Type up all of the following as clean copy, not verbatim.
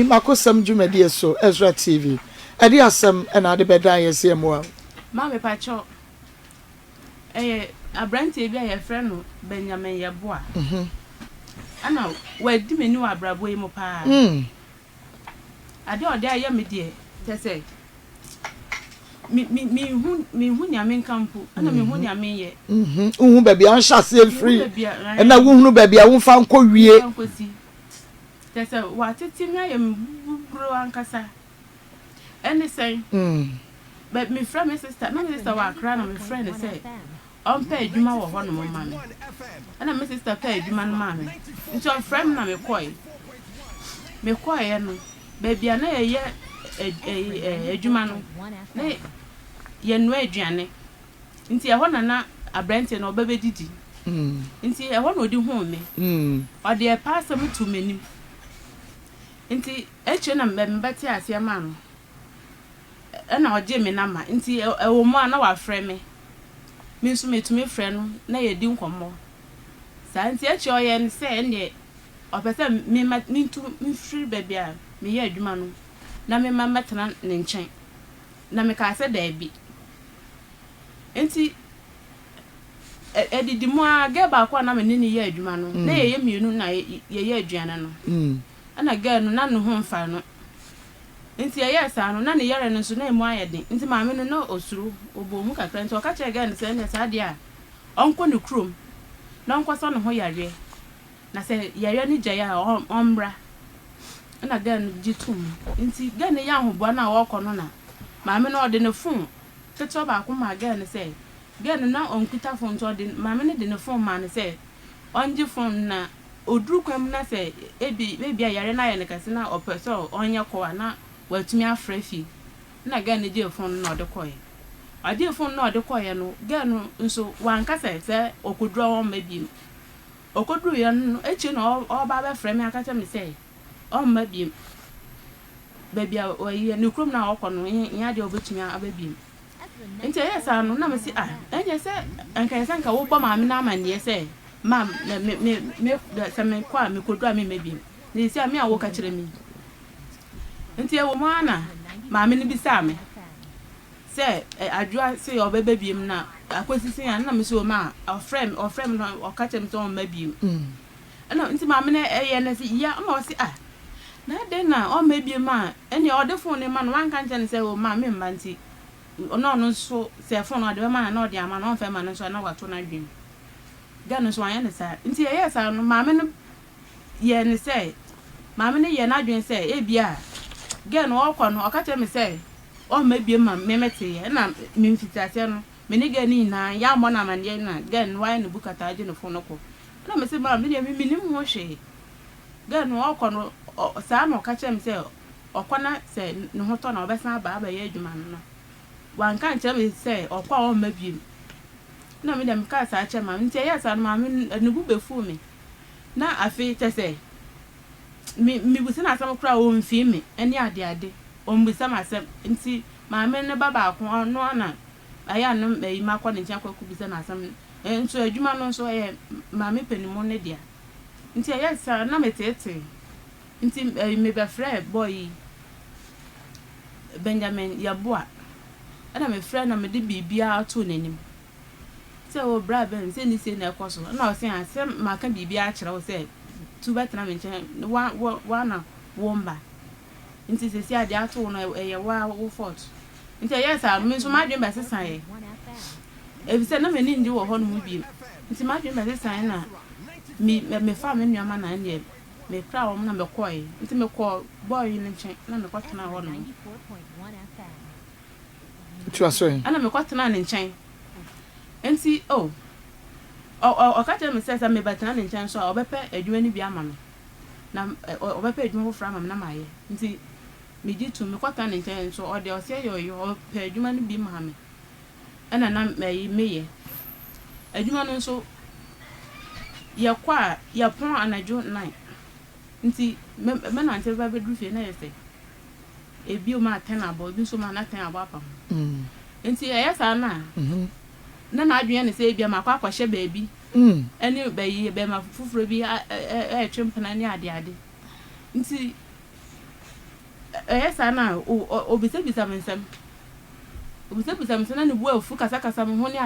Makosam Jumedi so Ezra TV. Adi asem na ade beda yesi emo. Ma me pacho. Abranti bi aye frɛ no Benjamin Yeboa. Ana wadi meni wa abrabo yi mo pa. Ade ode aye me de te se. Mi hu nyame nkampo. Ana mi hu nyame ye. Uhu baabi an hyase free. Na wo hunu baabi a wo fa nkɔ wie. Te se wa tete mi aye mburo ankasa. Any say, but me friend, my sister, my sister was crying, and my friend say, "I'm paid you my one mammy," and my sister paid you my mammy. Into a friend, na me quiet, and baby, I know a year a Jumano, nay, ye no Adriane. Into a one na a Brenton or baby didi. Into a one would do home me, or dear pastor me too many. Into H&M better as your man. Na oje me nama nti ewo mo ana wa frɛ me me nso metumi frɛ no na ye di nkomo sa nti echi oye ne se ne opese me ntu mfiri baabi a me ye adwuma no na me matena ne nkyɛn na me ka se da bi nti edidi mo aga ba kwa na me ne ye adwuma no na ye mienu na ye aduane no ana ga no na no ho mfa no nti yesa no na ne yare no so na emu ayede nti maame no na osuru obomu kakra nti okache again se ne saade a onko ne krom na onko so no ho yare na se yare ne gya ya ombra na again gitum nti ga ne ya hobo na woko no na maame no ode ne phone teto ba ko ma again se again na onkuta phone to ode maame ne de ne phone ma ne se onji phone na oduru kwam na se ebi yare na ye ne kase na opeso onye ko na watumi afrefi na ga ne je phone na odekoye ade phone na odekoye no ga no nso wankasa se okoduru won mabiem okoduru ye no echi na oba ba frame akacha me se o mabiem babia oyi ne krom na okọ no nya de obetumi ababiem nti yesa no na me si enye se anka wo bo ma me na amane se mam me se me kwa me koduru me mabiem ne si ame awo ka kire mi nti ewo mana maame ni bisa me se adwa se obebe biem na akwasisi ya na me so ma ofrem no okache me so ma biem na nti maame na eye na se ya ma o se na de na o ma biem a ene o de phone ma no wan kan che ne se o ma me mba nti ono no so se phone o de ma na o de ama na o fe ma no so na wato na dwim ga no so anya ne sa nti eye sa no maame no ye ne se maame ne ye na dwen se ebia gen okọ no okache me say o mabie ma memete ye na memfitase no me ne gani na ya mo na mane na gen why no bukata age no fo no ko na me say ma me ne minim ho hwe gen okọ no sa na okache me say okọ na say no hoto na obesa ba ye adwuma no wan kan che me say okọ o mabie na me dem ka sa ache ma nti ye sa no ma me ne bu befu me na afi te say mi busi na asam kra o mfi me eni ade o mbisa ma asam nti maame ne baba ko no na aya no yi makọ ne ntia kwaku bisa na asam nso adwuma no nso ye maame penimu ne dia nti aya sa na metete nti me be frɛ boy Benjamin Yeboa ana me frɛ na me de bibia to nanim se o bra ben se ni se na ekoso na o se asem maka bibia akere o se tu betra me nche wa na womba nti se si ade ato no ye wa wo fort nti yes a me so ma dwen be sesan ye e bi se na me ni ndi wo ho no mu bi nti ma dwen be sesan na me fa me nuama na ne me kra wo na me koy nti me ko boy ni nche na me kwatena ho no tu aso ana me kwatena ne nche nti o ka tell me say me batana ne nchen so obepe adwuma ni bi ama me na obepe adwuma ho fra ama me na maye nti me gitu me kwata ne nchen so o de o se yo pe adwuma ni bi ma me ana na meye adwuma no so ye kwa ye pon anajo 9 nti me na nte ba bedru fie na ye se ebi o ma 10 abo bi so ma na 10 abo apa nti ye sa na na adwene ne se bia makwa kwahye baabi eni bayi be ma fufuro bi twempena ne ade nti yes ana obisa bisa mensem na ne bu afu kasa me ho ne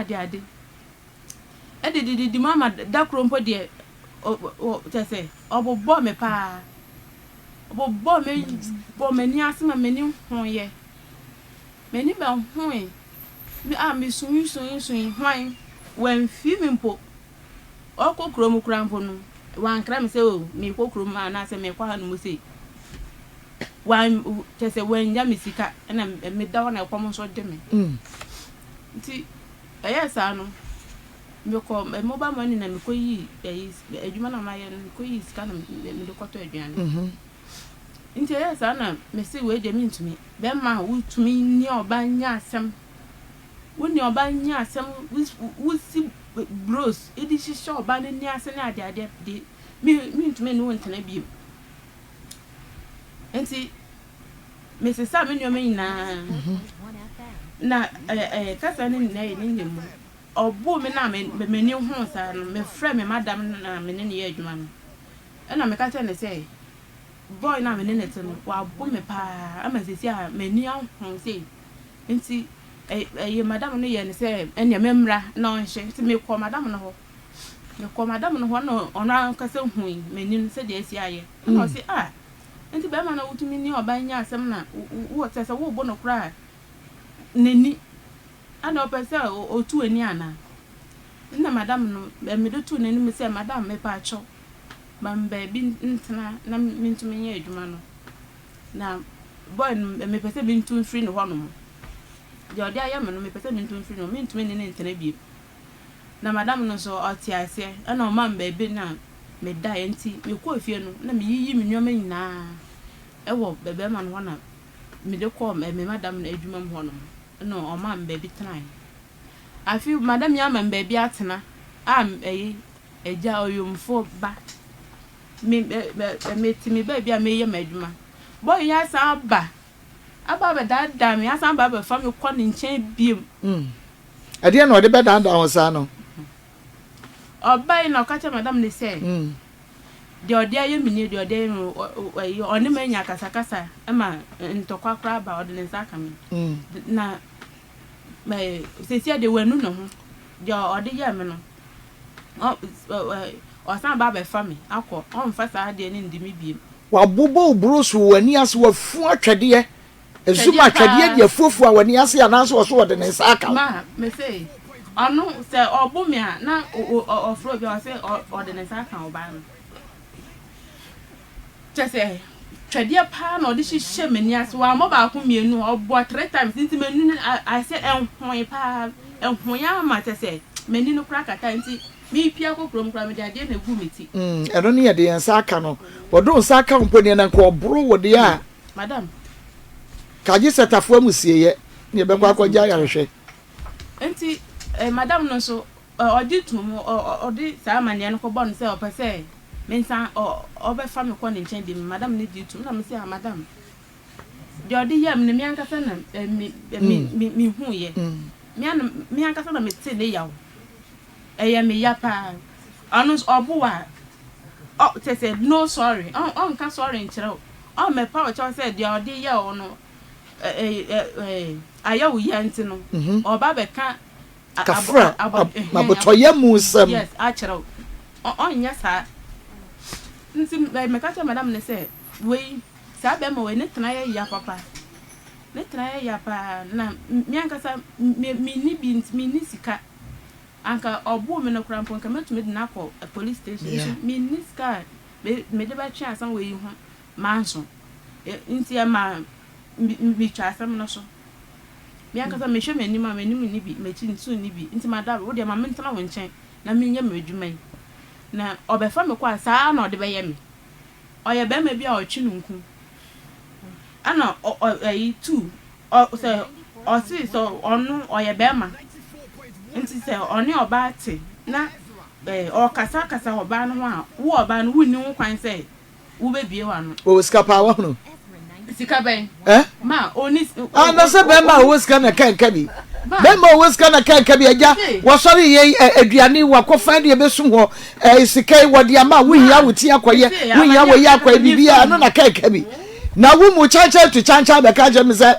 ade di mama da krompo de o tese obobo me pa obobo me bo me ni asema me ni ho ye me ni ba ho e me sun hwan wan fi me mpo okọ krom krampo no wan kra me se o me kokrom ana se me kwa no mo se wan tese wan ya me sika na me da na kwom so de me nti ayesa no me ko mobile money na me ko yi adwuma na ma ye no ko yi sika na me do koto aduane nti ayesa na me se we de me ntumi be ma wo tumi ni oba nya asem wo ni oba nya asem wo si bros edi shisha oba ni ase na ade de me ntumi no ntena bi nti me se sa me no me na kasa ni na mu obo me na me ni hu sa no me frɛ me madam na me ne ye adwuma no na me ka tell ne say boy na me ne net no wa bo me pa ama sesi a me ni hu say nti ye madam no ye ne say ene memra na onhye nti me kɔ madam no ho no ona ka se hu me ni se de asi aye na o say nti be ma na wutumi ni obanya asem na wo tese wo bo no kra neni ana opese otu ani ana na madam no me do tu neni me say madam me pa acho bamba bi ntena na mintumi nya adwuma no na boy me pese bi ntu free no hono de odi aya me no me pese bi ntu free no me ntumi ne ntena bi na madam no so oti ase ana o mamba bi na me da enti me ko afie no na me yiyi me nyoma nyina ewo bebe ma no na me de ko me madam na adwuma mo hono no o mamba bi tran afi madam ya mamba bi atena eja oyomfo ba me timi ba bi a me ye madwuma boy ya sa aba be da me ya sa ba be fa me ko ne nchen biem ade na ode be da ho sa no obai na ka cha madam ne say de ode aye mini de ode no oni manya kasa ma ntokwa kra ba ode ne saka me na me sesia de wanu no ho de ode ya me no o san ba be fa me akọ on fa sa de ne ndimi biem wa bobo brusu wani ase wa fu atwede ezuma atwede de afufu a wani ase ananso wo so ode ne saka ma me say anu se obumi a na ofro bi o se ode ne saka oba no tese twede pa na ode hihye mani ase wa mo ba ko mienu obo 3 times nti menu I say enhon pa enhon ya ma tese mani no kra kata nti mi pia ko krom kra me de ade na gu meti eno ne ye de saka no wodo saka mponi na ko obro wode a madam kaji setafo amusie ye ne be kwa akọja yarehwe enti madam no so odi tum odi sa mane no ko bon se opese mensa obe fa me ko ne nchen di madam ne di tum na me se madam de odi yam ne mi ankasa na mi hu ye mi ankasa na me te ne yawo eye me yapa anu obuwa te say no sorry on ka sorry nchiro o me pa o cho say de odi ye o no ayawu ye ntino oba be ka kafra mabotoye musem yes achiro nya sa nti me ka cha madam ne say we sa be ma we ne tena ye ya papa ne tena ye ya pa na mi ankasa mi ni sika anka obu me no krampo nka metumi de na ko police station mi ni sika me de ba twa asan we yi ho manso nti e ma mi twa asam no so mi ankasa me hwe mani ma mani ni bi me chi nsu ni bi nti madam wo de ma mentana wo nchen na mi nya madwuma na obefa me kwa saa na ode be ye me oye be ma bi a ochi nunku ana ayi tu say o si so onu oye be ma nti say oni oba ate na o kasa oba no a wo oba no wuni wo kwan say wo be bie wa no o skapa wa no sika ben ma oni na se be ma wo ska na kan kabi be ma wo ska na kan kabi aja wo sori ye aduane wa kofa de be sum ho sika wo de ama wo hia wo ti akoye wo hia wo ya akoye bibia no na kan kabi na wo mu chancha to chancha be ka je me say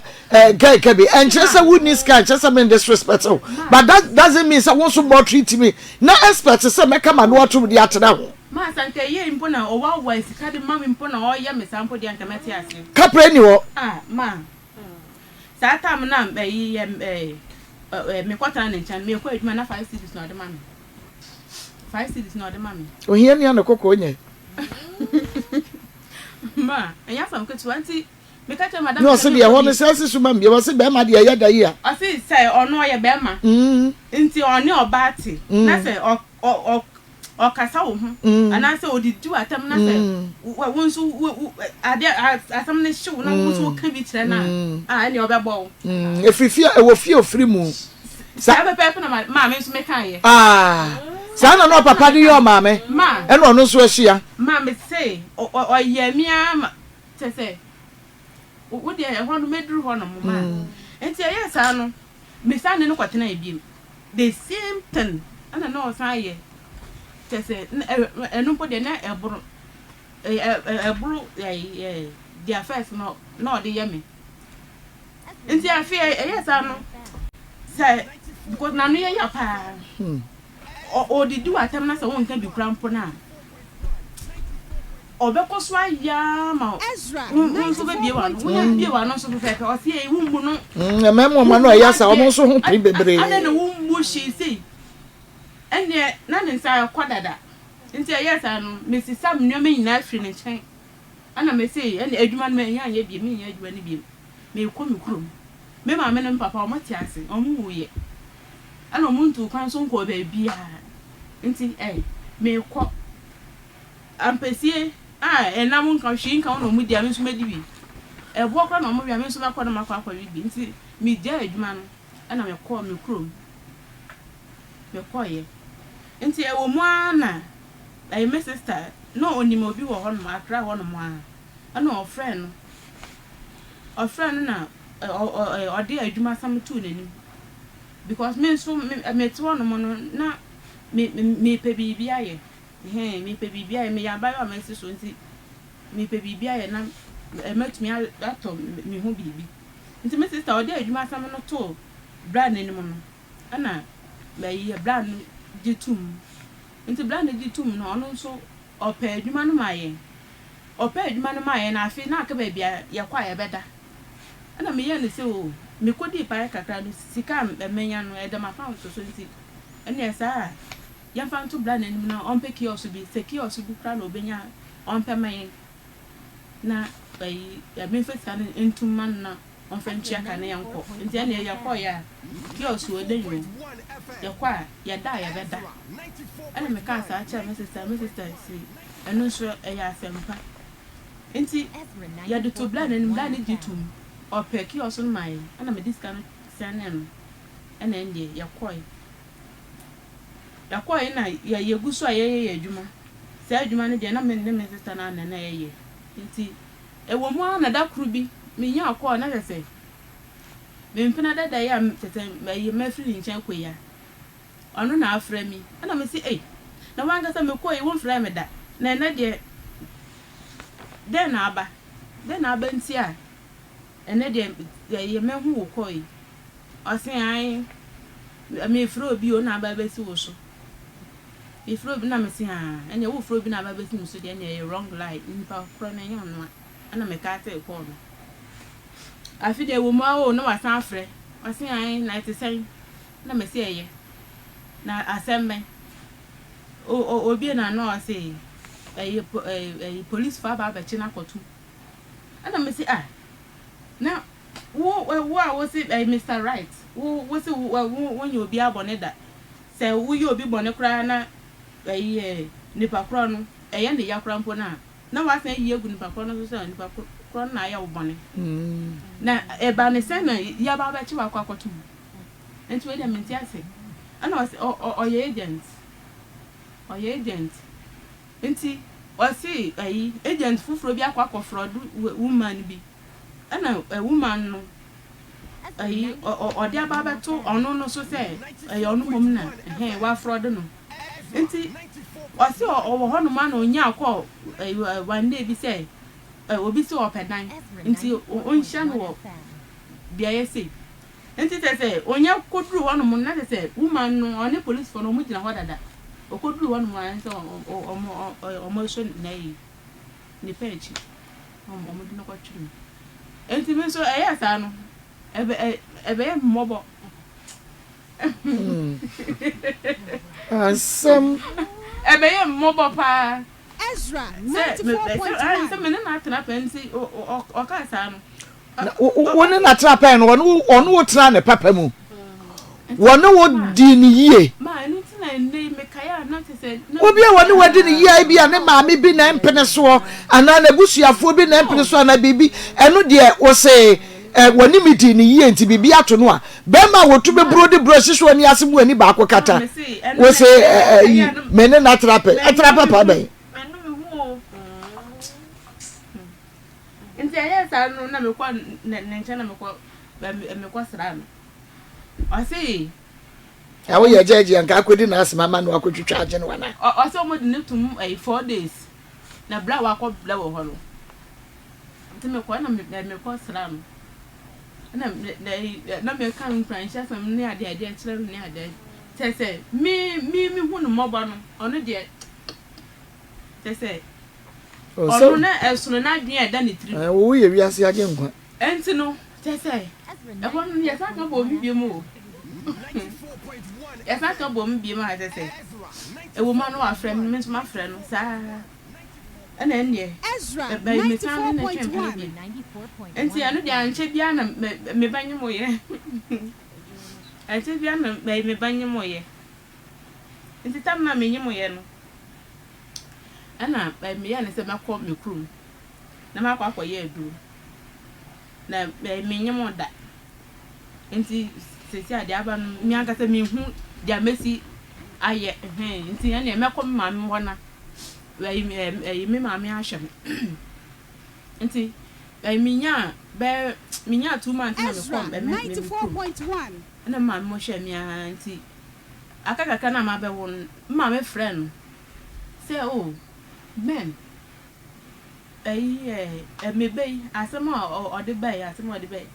girl be and just say we need scan just say disrespect but that doesn't mean say won so more treat me na expect say make ma no to di atena ho ma sanke ye impo na o wa wa sika de ma impo na o ye me sampo de anka meti ase kapre ni wo ma sa tam na me kwata na nchan me kwa adwuma na 5 cities na de ma me 5 cities na de ma me o hia ni na kokko nye ma enya fam ko 20 me ka tell madam no se de ho me se suma me wo se be ma de ya da yi a asi say ono ye be ma nti oni obati na say o kasa wo ho ana say odidu atam na say wo nso ade asam ne hyew na wo nso ka bi kire na ani obebo efifia e wo fie ofri mu sa be pe na ma me nso me kan ye sa na no papa ni yo ma me e no no so ahia ma me say o ye mi ama say wo de e ho no meduru ho no ma enti ye sa no me sa ne no kwatena e biem the same thing ana no sa ye say enu po de na eburu dia first no de ye me enti afi ye sa no say because na no ye ya pa o di do atem na say won kan bi krampo na obekoso aya ma nso be bie wa no won bie wa no so pepe o se e wumbu no memo ma no ya sa o so ho pri bebre ana na wumbu shi sei ene na ne nsa kwadada nti ya sa no mesi sam nyo me nyina afri ne chen ana me sei ene adwuma no me nya ye bie me nya adwuma ne bie me ko me krom me ma me ne papa o mati ase o mu ye ana o muntu kwan so nko ba bia nti me ko ampesie enam nka hwi nka no mu dia me so medi bi ebo kra no mu bia me so ba ko no makwa bi nti me dia adwuma no ana me ko me krom me ko ye nti e wo mu ana my sister no onimo obi wo ho no akra ho no mu ana o friend na o de adwuma sam tu nanim because me so me to no mo no na me pe bibia ye me pe bibia ye me ya ba wa me so nti me pe bibia ye na matumi ato me ho bibi nti me sister o de adwuma sam no to brand nanim no ana me brand jitum nti brand jitum no ono so opa adwuma no maye na afi na aka ba bia ye kwa ye beda ana me ye ne se o me kodi pa kakra no sika menya no e dem account so nti ene esa ya fa nto brand nanim na on pe kiosk bi se kiosk bu kra no obenya on pe mayen na ya me fa sika ntum man na on fa nchia ka na yanko nti ene ya kwa ya kiosk o de nyu ya kwa ya da ya beda ene me ka sa acha me sister si eno so ya asempa nti ya do to brand nanim brand jitum opeki osun mai ana me discount sanem ana ndie yakoi na ya yeguso ayeye adwuma se adwuma ne de na me ne sister na na yeye nti ewo mu ana da kru bi me nya akọ na se me mpina dada ya tete me mafiri nchen koya onu na afra mi ana me si na wanga se me koyi won fra me da na de na aba nti a ene de ye mehu wo koi osin ai me fro bi o na ba besi wo so e fro bi na me si ene wo fro bi na ba besi wo so de ene wrong line npa kro na nya no ana me ka te ko no afi de wo ma o na wasan afre osin ai 97 na me si eye na asemme o bi na no say police fa ba ba chi na kotu ana me si na wo say Mr. Right wo say when you be abone da say wo you obi bone kra na nipa kra no eye ne yakra mpo na wa san yi egu nipa kra no so nipa kra na ya wo bone na ba ne say na ya ba ba chi wa kwakotu enti we dem nti ase ana o say oye agent enti o say agent fufuro bi akwa fraud woman bi ana woman no odi ababa to ono no so say ono mom na wa fraud no enti o se o wo hono ma no nya akọ one day bi say obi si opedan nti onhia no bia yesi nti say onya koduru wono mo na say woman no oni police for no mo gina ho dada okoduru wono mo an say omo so na yi ni pechi omo di no kwa tru nti me so sa no ebe mobo Some ebe mobo pa Ezra 94.1 say me na atena pensi o ka sa no woni na trapa no ono wo tra ne papa mu wono wo di ni yie ma enu ti na ndey me kaya na te say obi a woni wadi ni yie bi a ne maame bi na empene so ana na busuafo bi na empene so ana bibi eno de wo say woni mi di ni yie nti bibi ato no a be ma wo tu be brodi bro hihwo ni ase mu ani ba akokata wo say me ne na trapa pa ben nti sa no na me kwa nenche na me kwa sra no o say awo ye jeje anka akodi na asema ma no akotwitwa age no wana o say mo de tum 4 days na bra wa kwa bla wo ho no nti me kwa na me kwa sra no na me kan franchise sam ne ade kire ne ade say me hu no mobo no ono de say ono na esuno na adwen eda ne tiri wo ye wiase age nkwa enti no say ebon no ye sa ka bo mi biem o ye sa ka bo mi biem ha say ewo ma no afrem me ntuma afre no sa ana enne Ezra 94.1 enti anu dia nche bia na me banye mo ye enti bia na me banye mo ye enti tam na me nyimo ye no ana me ya ne se makọ me krum na makọ akọ ye adu na me nyimo da enti sesi ade aba no mi aka se me hu dia mesi aye enti ene mekọ ma me wona me maame ahwe enti minya 2 months na me kom 94.1 na maame mo hwe mi anti akakaka na ma be won maame friend say oh men me be asema o de be asema o de be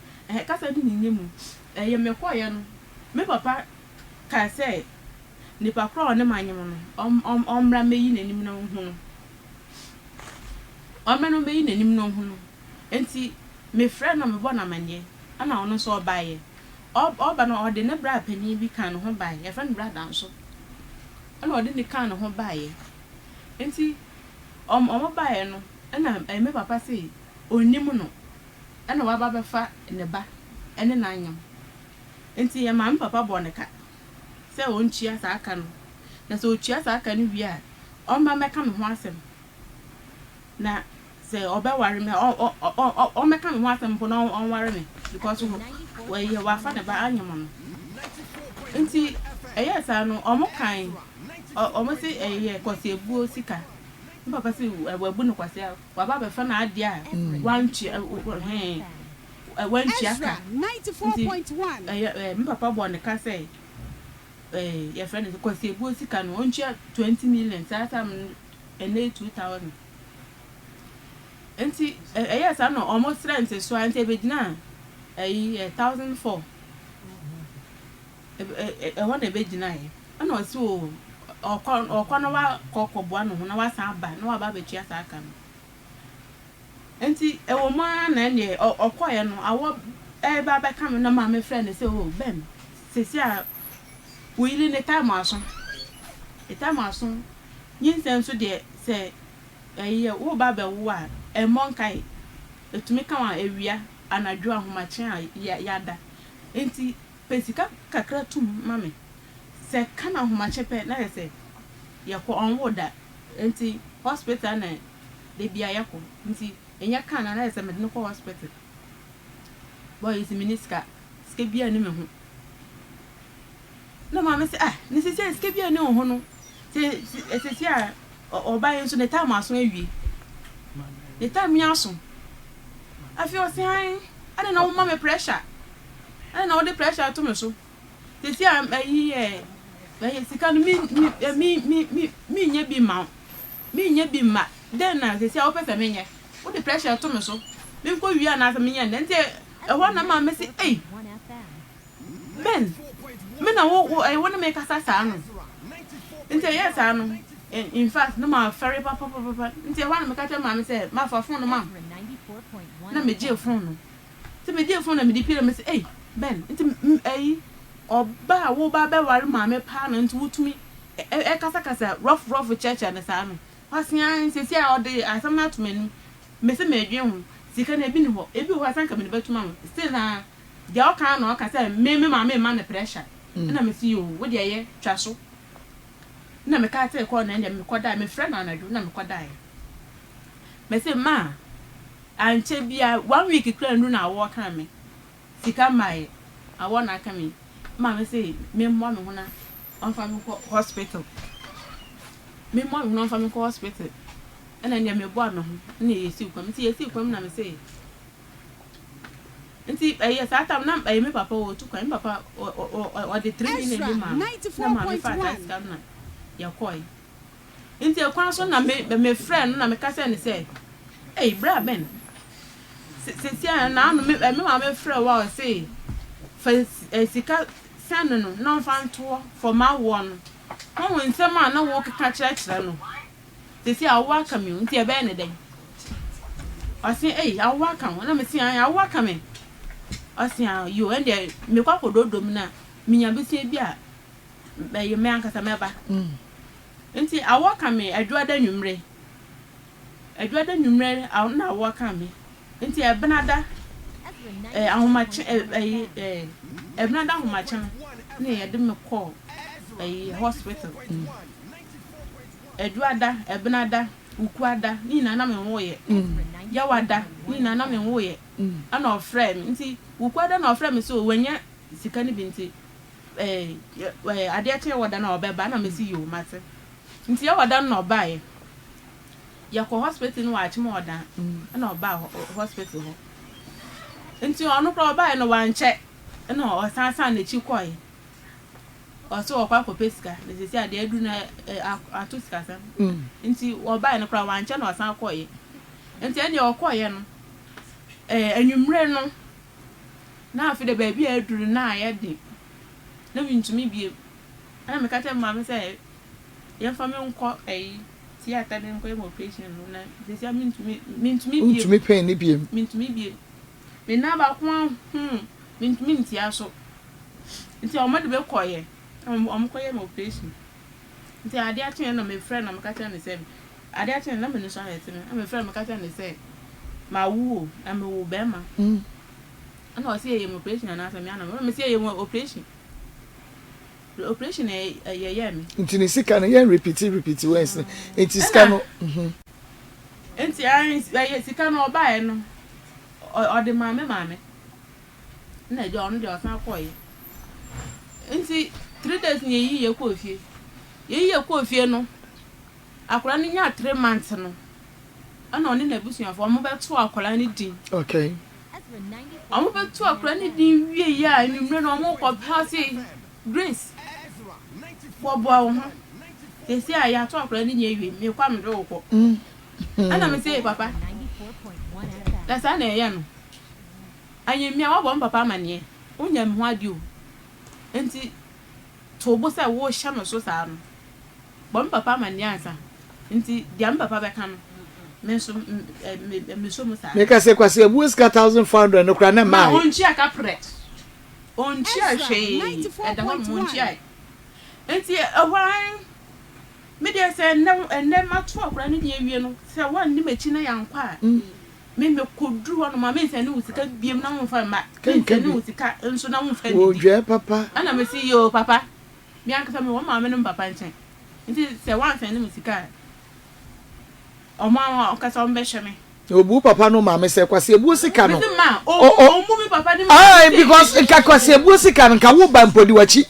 kasa di ninyemu ye me koye no me papa ka say nipa kro ne manyem no omra meyi nanim no hu no omra meyi nanim no hu no enti me friend na me bona manye ana ono so obaye oba no ode ne bra pani bi kan ho baye e friend bra dan so ana ode ne kan ho baye enti omo baye no ana me papa say onim no ana wa ba befa ne ba ene na anyam enti ye ma me papa bona ka se onchia sa aka no na se ochia sa aka no wi a omba meka me ho asem na se obeware me o meka me ho asem po na onware me because we ye wa fa na ba anyam no enti sa no omo kan omo se kwase ebuo sika papa se wabu no kwase wa ba be fa na ade a wanchi wanchi aka 94.1 papa bo ne ka say your friend is kwase ebuo sika no onchia 20 million satam ene 2000 enti sa no almost rent so ante be gina 1004 wona be gina ana o si o okọ wa kokọbo anu na wa san ba na wa ba be chia sa aka no enti ewo ma na ne okoye no awo ba ba kam na ma me friend say oh ben sesi a wili ne time aso yin senso de say wo ba be wo a monkai etumi kan a ewia anadwo ahomache a yada enti pesika kakra tum mame se kana ahomache pe na se yako onwoda enti hospital na de bia yako enti enya kana na se medine ko hospital boy is miniska ske bia ni me ho na mama se ni se ske bia ni ho no se a oba yin so ne time aso awie the time yaso afi o se han ana na wo ma me pressure ana na wo de pressure to me so se a sika no mi nya bi ma den na se a wo pese me nye What the pressure to me so? Me go wi ana sa me nya nte e ho na ma me say eh Ben me na wo I want to make us sa no nte yes ano in fact no ma ferry papa nte ho na me ka tell ma me say ma fa phone no ma na me je phone no nte me je phone na me di pira me say eh Ben nte eh oba wo ba be ware ma me pa na nte wutumi e kasa rough church and sa no Hasian sisi a ode asama to menu me se me dwen ho sika na bi ni ho ebi ho asan ka me betuma still na dia o kan na o ka say me ma na pressure na me see you wo de ye twa so na me ka tell call na me koda me friend na anadu na me koda ye me say ma anche bia 1 week kra ndu na wo kan me sika mai awo na ka me ma me say me mo me ho na on fa me hospital me mo no fa me ko hospital ena nya me bo am ho na yesi kwam na me say nti yes atam na me papa o tu kwam papa o de 3 minutes ni ma na ma me fa tax na ya koi nti e kwan so na me friend na me ka say ni say hey bra Ben se na no me ma me friend wa say fa sika san no fa nto for my one won nsema na wo keka kire no sisi awa kam you nti e be ne den osin awa kam na me si awa kam osin you and me kwa kododom na minya be si bi a be me ankasa meba nti awa kam adwada nwumre na awa kam nti e benada ahomache benada ahomache na ye de me call hospital eduada ebenada ukuada ni na me woye yawada ni na me woye ana ofrem nti ukuada na ofrem so wanya sika ni binti ade ache wada na obeba na me si yo mate nti yawada na obaye yakọ hospital no wachi mo oda na oba hospital ho nti onu pro obaye no wanche na osansan na chi koye oso okwa ko pesika nesisi ade adu na atuska sam nti oba no kra wanche na osan koye nti ene okoye no anwumre no na afide ba bia aduru na ayede na wintumi bie ana me kata mama say ye fa me nko theater den ko operation no na nesisi mintumi bie mintumi pen ni bie mintumi bie me na ba ko mintumi ntia so nti o mode be koye koye mo operation nti ade achen na me friend na me kata na say ade achen na me no so ayete me me friend me kata na say ma wu am wo be ma ana o say ye mo operation na say me ana me say ye mo operation ye me nti ni sika na ye repeat once nti sika no nti ai sika no oba e no o de ma me na je onu de o san koye nti 3 days ni ye ko ofie no akora ni nya 3 months no ana oni na busuafo mo be to akora ni din okay mo be to akora ni din wie ya ni mre no mo ko pasi grace for boy ho they say ya to akora ni nya wie me kwa me do ko ana me say papa that's ana ye no anye mi a wo bo papa mane onya me ho ade o enti to bo say wo hya no so sa no bon papa mane ansa nti dia papa be kan me so mo sa me ka say kwase abu ska 1500 no kra na mai onchi aka pre onchi a hwe e da ho onchi ai enti ahwan me dia say na ma to akra ni dia wie no say wan ni machi na yankwa me kodru ho no ma me say ni usika biem na mo fa ma me ni usika nso na mo fa ni odwe papa ana me say yo papa mi anka me wo ma me no papa nchen nti say wan fa ni usika o ma o ka so mbe hwe me obu papa no ma me say kwase ebu sika no o mu mi papa ni because ka kwase ebu sika no ka wo ba mpodi wachi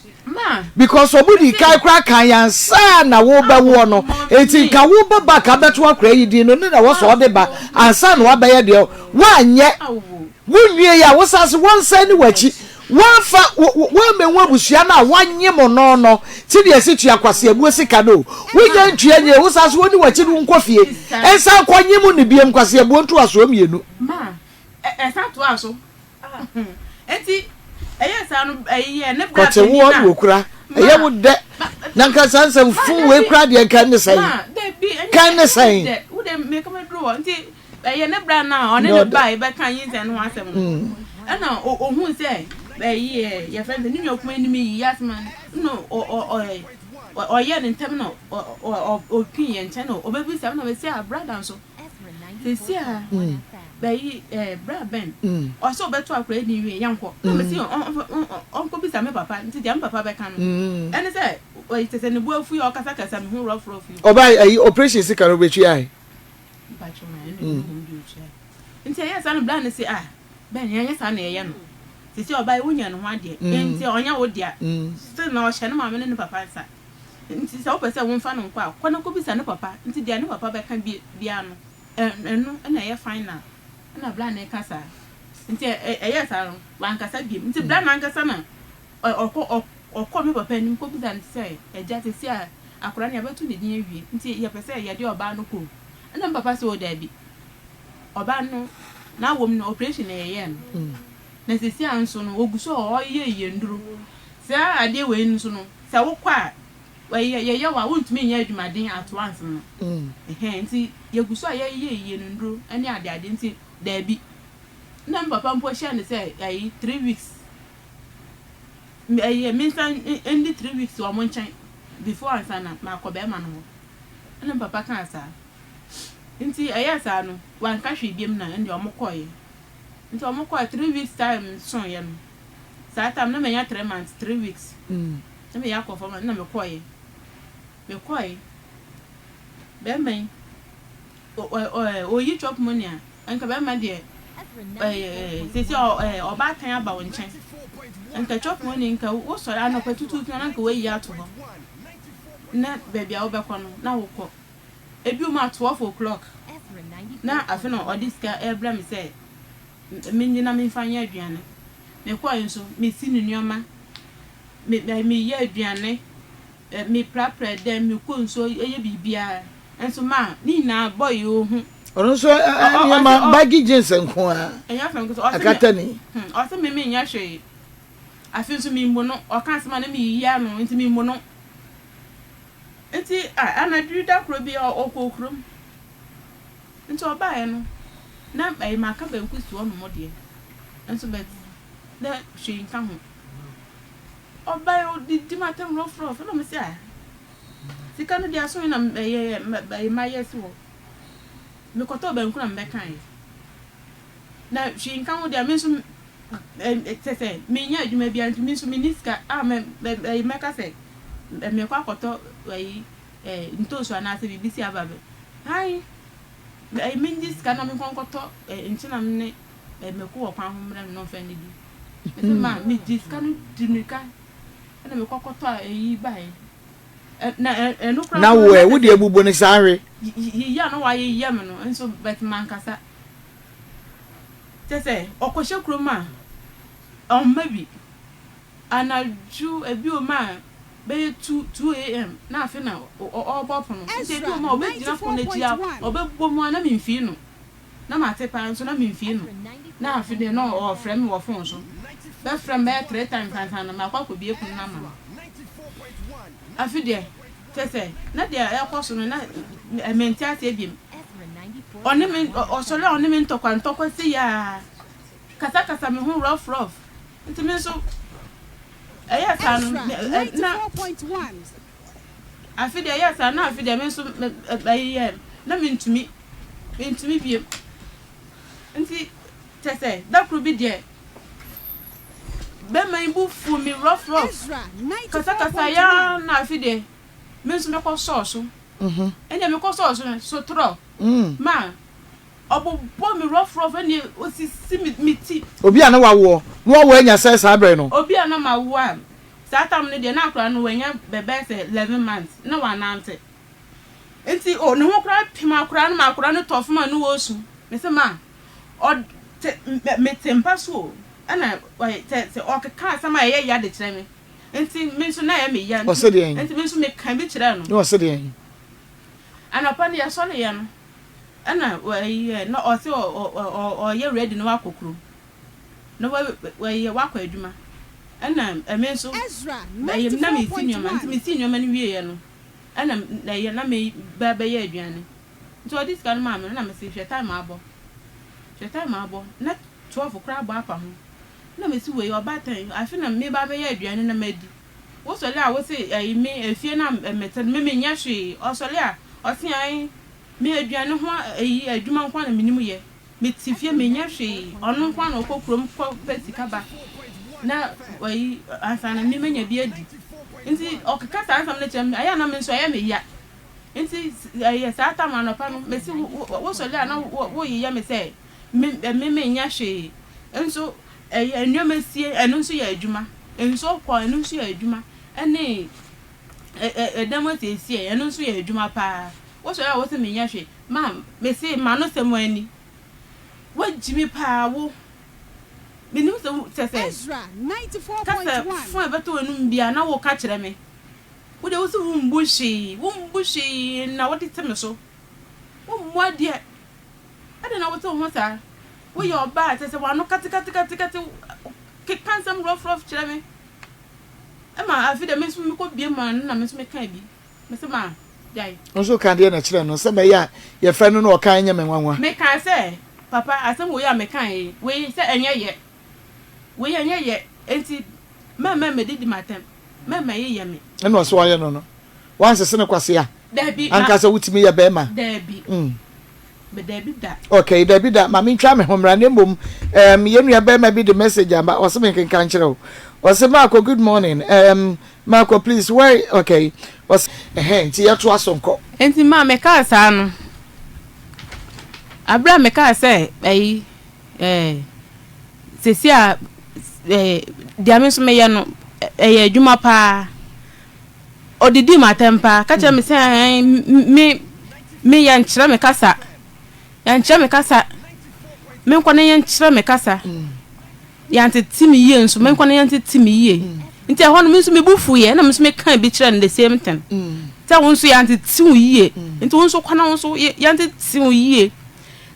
because obudi kai kra kan yansa na wo ba wo no enti ka wo ba ba ka beto akra yidi no na wo so de ba ansa na wa ba ye de wo anye wo nwie ya wo sase won sa ni wachi Wafa wa me wa busua na wanye mo no ti de situ akwase abu sika do wo nya ntua nye wo sa so woni wachi du nkofie ensa kwanye mu ne biem kwase abu ntu aso mienu ma esa to aso enti sa no ne bra kote wo no kura wo de na nka sansam fu we kura de kan ne sai kan ne sai wo de me come draw enti ne bra na one ne bai be kan yin se no asem ana ohun se your friend ni your friend me yes man no or yeah in term no or opinion channel or baby seven of say brother so they say bra ben or so better upgrade ni yanko no see uncle be some papa nti dem papa be kan and say it is any boy fu your kasa kasa me hu rough you obai operation sika no betwi ai ba chuma nti yes an bla say ben yes an ye no sisi obai wunya no ade enti onya wo dia still na o hye no mama ne papa nsa nti se o pese wo mfa no nkwa kwana ko bisa ne papa nti dia ne papa be kan bia no eno na ye final na bla na kasa nti sa no wan kasa biem nti bla na kasa na okọ me papa ni ko bisa nti se eja te si akora ne abetu ne din awie nti ye pese ye de oba no ko na papa se o da bi oba no na wo no operation na ye no na sisi anso no oguso oye nduru sa ade we nso no sa wo kwa ye wa wontumi nya adwumaden at once no nti ye guso ye nduru ani ade nti da bi na papa mpo sha ne say 3 weeks minsan endi 3 weeks wa monchan before ansana ma ko be ma no na papa kan sa nti sa no wan ka hwe biem na ndi omokoye nti omoko 3 weeks time so ye no sa time na menya 3 months 3 weeks na me yakọ fọma na me koye be men o yi chop money anka be man de sisi oba tan aba won chen anka chop money nka wo so ra no patutu na nka we yi ato ho na baby a wo be kọ no na wo kọ ebi o ma 12 o'clock na afeno odiska ebra me say minjina mi fanya aduane me kwa nso me si nunyoma me ye aduane me prapra dem me ko nso eye bibia enso ma ni na boy ohun ono so anyama bagi jeans nko a enya fam ko akata ni o se me nya hwe afi nso mi mbo no o kan se ma na mi ya no nti mi mbo no nti anadru da kro bi o kokrom nti oba ye no na ma ka ba nkusu ono modie enso bet na hwe nka ho oba yo di matem rough no me say sika no dia so na ma yes wo me koto ba nku na me kan na hwe nka ho dia me so tese me nya adwuma bia ntumi so me niska me ka se me kwa koto ntoso na se bibisi ababe hai minjis kana me konkoto nchina me ko wo kwan homra no fa ni di ma mi diskanu dinika na me kokoto yi bai na wo de ebubo ni sanre ya no wa ye me no enso bet man kasa tese okoshe kroma on maybe anaju ebi o ma be 2 am na afi na obopo no nti ebi o ma obegina fo na gia obebbo mu na memfi no na mate pa nso na memfi no na afi de no o frame wo fon so be frame be 3 times kan na makwa ko bi ekun na ma afi de tese na de ekoso no na menti ate ebiem oni men osole oni men ntokwa se ya kasa me hu rough nti men so yes anu na 94.1 afide yes anu afide men so na mentumi bi nti tese da kru bi de be man bu fu mi rough kasa ya na afide men so me ko so enya me ko so tro ma obo mi rough eni osisi mi ti obi ana wawo no wo enya sai sa abre no obi ana ma wo am satam ne de na akra no wenya bebe se 11 months na wa nante enti o ne ho kra pima akra no ma akra no tofuma no wo su me se ma o me tempa so ana why say okeka sama ye ya de kire me enti me so na ya me ya enti me so me kan bi kire no no se de ana pa ne ya so le ya no ana why no o se o ye ready no akokuru no why wakọ adwuma ana me so me na me senior man enti me senior man wie ye no ana na ye na me ba ye aduane so this kan ma me na me se hwe time abo na 12 kra ba apa ho na me si we oba tan afi na me ba ye aduane na madi wo so le a wo se me afie na meten me nya hwe o so le a o se an me aduane ho adwuma nkwa na menimu ye me ti fie me nya hwe ono nkwa na okokrom ko pesika ba na wai afana me menya bi adi nti okeka sa ansam na chem aya na me so aya me ya nti aya sa ta ma no pa no me si wo so le na wo yi ya me say me nya hwe nso enyo me sie enu nso ya adwuma nso kwa enu nso ya adwuma ene edemo te sie enu nso ya adwuma pa wo so ya wo se me nya hwe ma me si ma no se mo ani wo jimi pa wo Minu se Ezra 94.1 kasa fun ebeto enum bia na wo ka kire me wo de wo se wumbushi na wo de teme so wo mwa de ade na wo te ho sa wo ye oba se wa no kati ke kansam rough kire me ama afi de me so me ko bie ma na me so me kan bi me se ma dai onso kan de na kire no se me ya ye fa no o kan nya me nwanwa me kan se papa asem wo ya me kan yi we se enye ye we enye ye enti me didi matem me ye me e no so aye no once se ne kwase ya Debbie anka se wutimi ye be ma Debbie be Debbie da okay Debbie da ma me ntwa me homra ne mbom ye nua be ma bi the message amba o se me kan kire o se Marco good morning Marco please where okay was nti ye to asonko enti ma me ka sa no abra me ka se sesia dia me so me ye no adwuma pa odidi matempa ka che me se me yan kire me kasa me nkwane yan kire me kasa yan timi ye nso me nkwane yan timi ye nti ho no me nso me bufu ye na me nso me kan bi kire no the same time ta won so yan timi ye nti won so kwana won so yan timi ye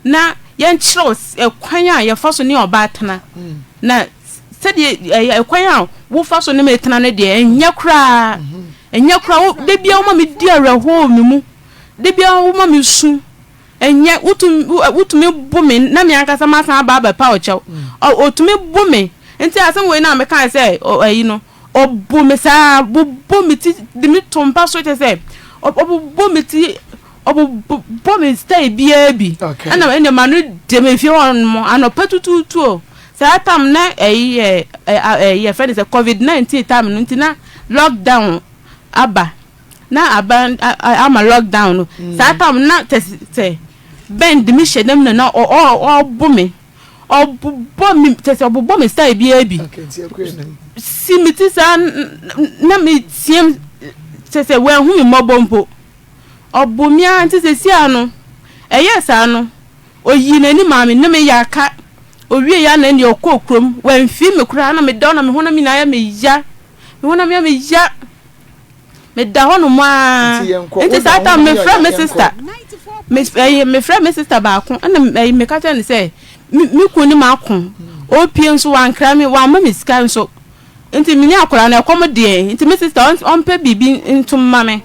na yan kire ekwan a ye fa so ne oba atana na sede ekwan a wo fa so ne me tana ne de enya kra de bia wo ma me di areho me mu de bia wo ma me su enya utumi bumi na me akasa ma san ba pa o chew otumi bumi enti asan we na me kan say ayi no obumi sa bumi ti de mi tompa so te say obumi ti obumi stay bia bi ana ene ma no de me fi won mo anopatututu o sa tam na ayi ye friend say COVID-19 time no ntina lockdown aba na aba ama lockdown sa tam na te bend mi shedem na obumi tese obumi style bia bi si mi ti sa na mi tiem tese we hu mi mobompo obumi anti se si ano eye sa no oyi na ni maami na me yaka owie ya na ni okokrom wan fi me kura na me don na me ho na mi na ya me ya me ho na me ya me da ho no ma enti sa ta me fra me sister me fra me sister ba ko na me ka tell say mi ku ni ma ko o pie nso wan kra me wan ma me sika nso enti me ni akora na ekom de enti me sister on pe bibi nto ma me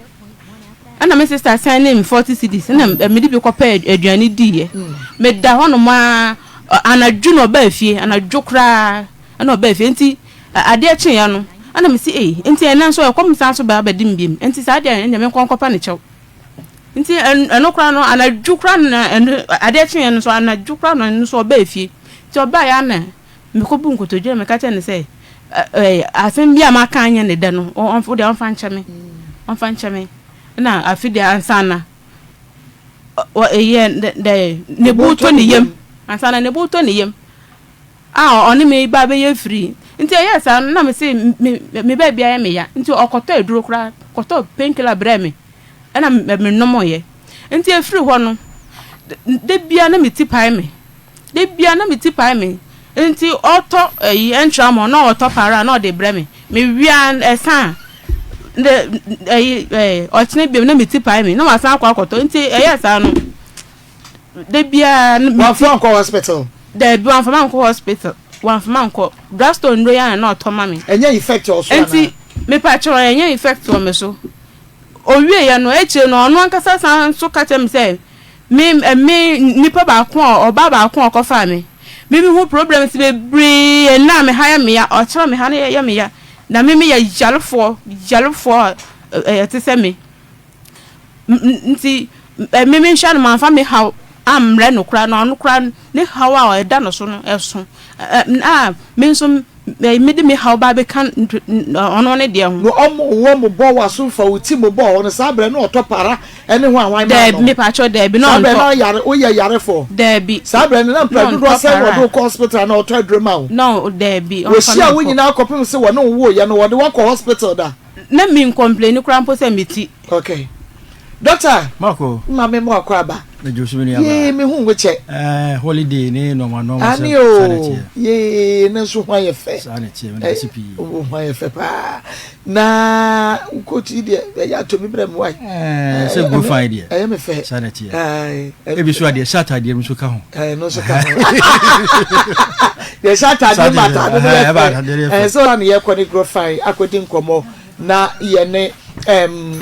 ana me sister sign name 40 cedis na me di bi ko pa aduane di ye me da ho no ma anadwu no ba fie anadwu kra ana ba fie enti ade achi ya no ana me si enti ena nso ekom san so ba di mbiem enti sa ade enya me konkopa ne chew nti enokra no anadwu kra na ade achi ya no so anadwu kra no so ba fie ti oba ya na me ko bu nkotodwe me ka che ne say asen bia maka anya ne de no onfo de onfa ncha me na afide ansana de ne buto ne yem ansana ne buto ne yem oni me ba be ye free nti yes na me say me ba bia ya me ya nti okoto eduro kra koto painkiller bra me na me nomo ye nti e free ho no de bia na me ti pai me nti auto entramo na auto para na de breme me wia esan de otene bi na meti pai me na wasan akwa akoto nti sa no de bia one from hospital de bi one from hospital one from Glaston ndo ya na auto mami enye effect also nti me pa choro enye effect o me so owie ya no eche no ono ankasa san so ka tem say me nipa ba ko oba ba ko okofa me hu problems be bre na me haya me ya o chero me ha na ya me ya na me ya jalfo te se me nti me sha no man fa me how amre no kra no kra ne how a da no so no eso me so me de me how ba be kan ono ne de ho no wo mo bo waso fa uti mo bo ono sabre no otopara ene ho anwan ma no me pa cho de bi no sabre no yare o ye yare fo de bi sabre no na pradu do say wo do hospital na oto adrema o no de bi o sia wo nyina akopem se wo no wo ye no wo de wo hospital da na me complain kura mpo se meti okay doctor Marco ma me mo akwa ba na Joshua ni aba ye me hu weche holiday ni no ani o ye na so hwan ye fe sanity me recipe o hwan ye fe pa na ko ti de ya to mi brem wai se go find there eh me fe sanity ai e bi so ade Saturday mi so ka ho no so ka ho ye Saturday mata de so na ye ko ni go find akodi nkomo na ye ne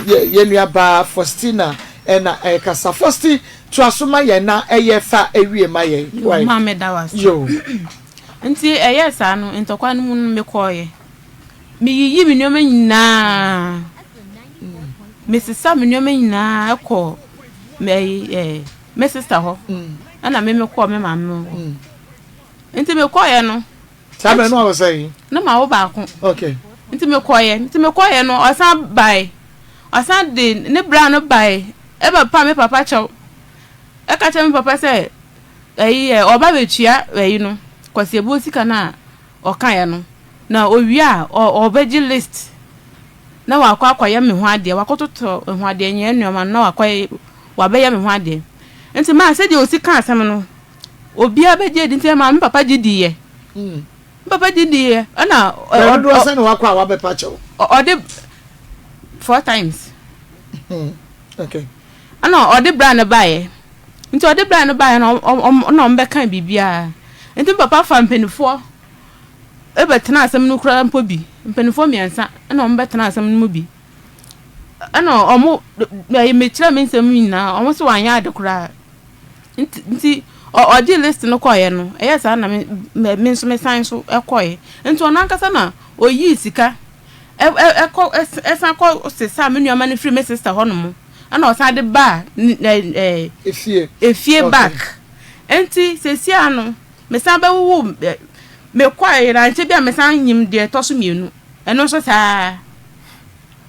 ye nua ba Faustina na kasa Fausti tuasoma ye na eye fa ewie ma ye why ma me da was yo nti sa no ntokwa no mu me koye me yiyi me nyoma nyina me sisa me nyoma nyina akọ me sister ho ana me kọ me ma me nti me koye no sabe no was saying na ma wo ba ko okay nti me koye no osan de ne bra no bai e ba pa me papa chaw e ka cha me papa say oba betua no kwase ebo sika na o kan ye no na owia obeji list na wakwa ya me ho ade wakototo ho ade nye nnuama na wakwa wabeya me ho ade nti ma se de osika asem no obi abeje di nti ma me papa gidi ye papa gidi ye ana o se no wakwa wa be pa chaw o de 4 times okay ana o de brand bae nti o de brand bae na mbe kan bibia nti papa fa mpenifo e betena asem no kura mpo bi mpenifo miensa ana mbe tena asem no bi ana omo me kira me nsem nyina omo so wanya ade kura nti o de list no koye no sa na me nso me san so ekoye nti ona nkasa na oyi sika esa ko sesa me nuama ne free me sister hono ana osan de ba efie back enti sesia no me san ba wo me kwae na nche bia me san nyim de toso mienu eno so saa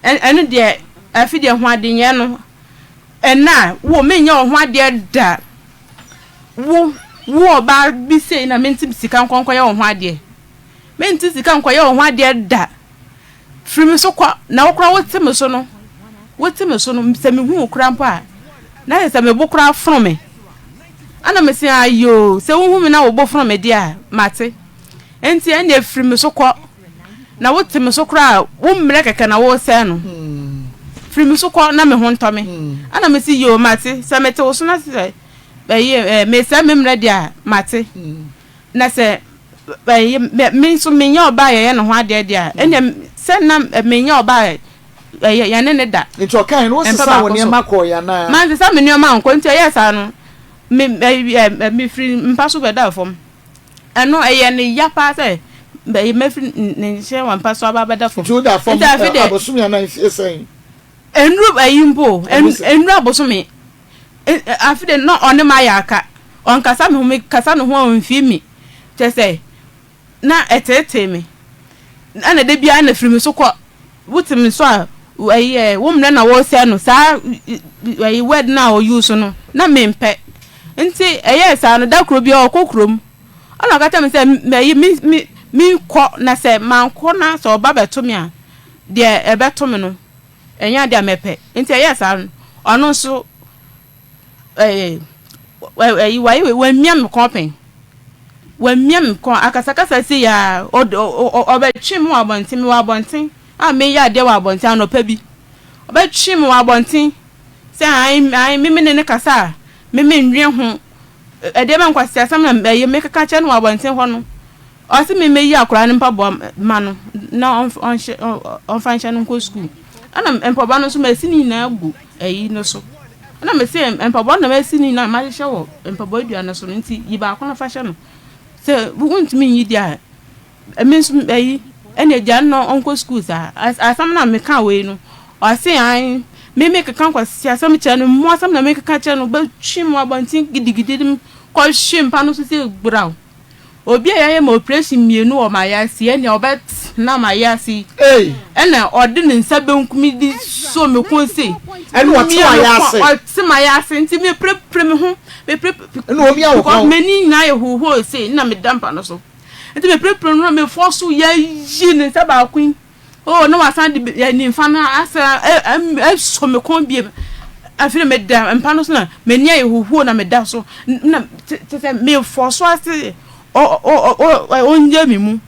eno de afide ho ade nye no ena wo menye ho ade da wo ba bi sei na menti sika nkonkọ ye ho ade menti sika nkonkọ ye ho ade da frimi so kwa na wokra wotime so no se me hu okra mpa na se me bokra from me ana me se ayo se wo hu me na wo bo from me dia mate enti ene frimi so kwa na wotime so kra wo mmre keke na wo se no frimi so kwa na me ho ntome ana me se yo mate se me te wo so na se me se me mmre dia mate na se me so me nya oba ye no ho ade dia ene se na me nya oba ya ne da nti okan no sesa woni makọ ya na man sesa me nyoma anko nti sa no me free mpaso be da fom eno ne ya pa se me free ne she wan paso aba be da fom nti da fom abosom ya na ifesen enru ayimbo enru abosom afide no one ma ya aka on kasa me hu kasa no ho mfi mi te say na etete me ana de bia na free me so ko wutim so a womre na wo se no sa word na o use no na mempe nti sa no da kro bia okokrom ana kata me se mi ko na se manko na so oba beto me a de ebeto me no enya de mepe nti sa no ono so wai we mia me kopen when me ko akasakasa say ya obetwi mu abonten a me ya de wa abonten anopa bi obetwi mu abonten say ai me ne kasa me nwie ho ede ban kwasi asam na me kaka che no abonten ho no o se me yi akora ne mpabo ma no na on function no school ana mpabo no so ma sini na agu ayi no so ana me se mpabo na ma sini na ma hye wo mpabo aduane so nti yi ba akona fashion no se wuntumi yi dia eminso ayi ene gya no onko school sa asam na me ka we no o se an me kaka kwasi asam che no mo asam na me kaka che no ba twim abontin gidigidi ko hwimpa no so se brown obi ya ma operation mienu o ma ya si ene obet na ma ya si ene odi ne nsa benkumi di so me ko se ene o ti ma ya si o ti ma ya si nti me prepre me ho me prepre ene obi awo ko meni na ye ho se na me dampa no so nti me prepre no me force ya yi ne nsa ba kun oh no wasan di ni mfa na asa so me kon biem afire me da mpa no so na me nia ye ho na me da so na te me force ase onje mi mu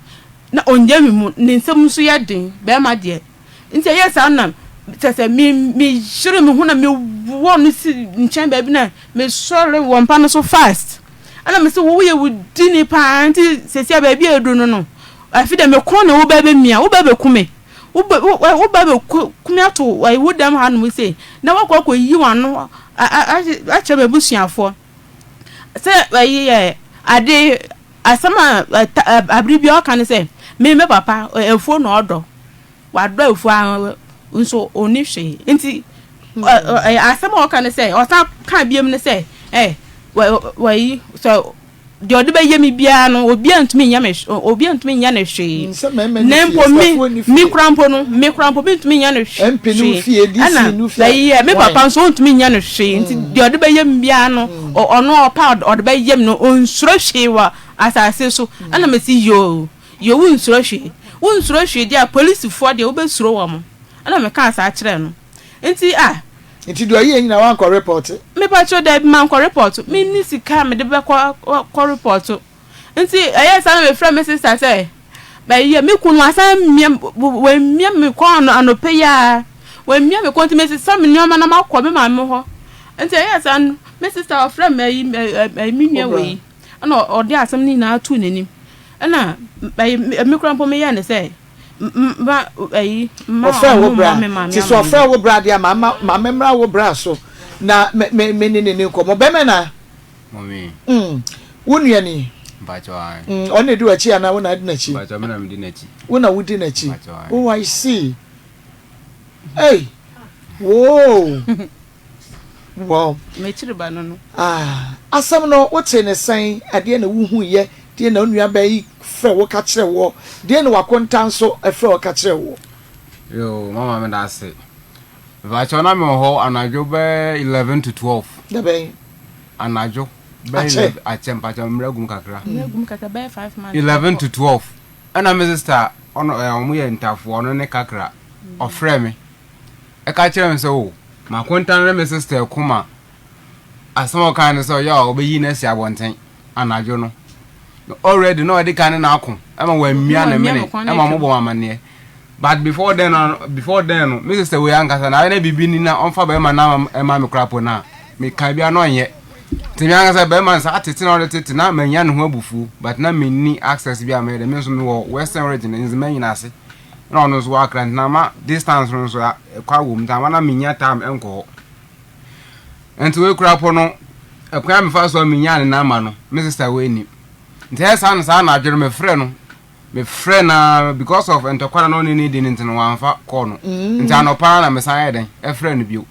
na onje mi mu ne nsem so ya den be ma de nti yes anam tese mi shire mi hu na mi wo no si nchen ba bi na me sore wo mpa no so fast ana me se wo ye wudi ni pa nti sesi ba bi edu no afide me kon na wo ba be mia wo ba be kume wo ba be kume ato wo dam ha no se na wakọ yi wano a che be busuafo se ayi ade asama abribi o kan se me papa efo no odo wa do efo nso oni hwe nti asama o kan se o ta kan biem ne se wai so de ode be yemi bia no obi antumi nya me obi antumi nya ne hwe nempo mi krampo bi antumi nya ne hwe empinu fie disi nu fie me papa nso antumi nya ne hwe nti de ode be yemi bia no ono opa ode be yemi no onsuro hwe wa asase so ana me si yo wunsuro hwe dia police fo dia obesuro wo mo ana me ka asa kire no nti nti do ayi nyina wan ko report me pa cho da man ko report me ni sika me de be ko report nti ayesa na me frɛ me sister say ba ye me kunu asan we mia me ko anope ya we mia me ko nti me sister me nyoma na makɔ me ma me ho nti ayesa me sister frɛ me me nua we ana odi asem ni na atu nanim ana me krampo me ya ne say ma ofra wo bra ti so ofra wo bra dia mama memra wo bra so na me ni ko mo be me na mami wonu ni bacho ai on edu achi ana wona adi na chi bacho me na me di na chi wona wudi na chi oh I see hey whoa wow me chiri ba no asam no wote ne san ade na wuhu ye de na onua ba yi frɛ wo ka kyerɛ wo de na wakontan so frɛ wo ka kyerɛ wo yo mama me da se bacho na me ho anajo be 11 to 12 da be anajo be achempa mragum kakra be 5 months 11 to 12 ana me sister ono omo ye ntafo ono ne kakra ofrɛ me e ka kyerɛ me so ma kontan na me sister kuma asama kan so ya obeyi na si abonten anajo no already no dey kan na akon ama wa mmia na mene ama mo bo amane but before then me sister we ankasa na na bibi ni na onfa ba ma na ma me krapo na me ka bia no nye timi ankasa ba ma sa atete na odete na manya no ho abufu but na me ni access bia me de me so me wo western region in zimanya na ase na ono so akra na ma distance no so kwa wo mta ma na menya time enko enti we krapo no ekwa me fa so menya na ma no me sister we ni ntesa na adwere me frɛ na because of entokwara no ni di ntino wanfa call no nti anopa na me san eden e frɛ no bio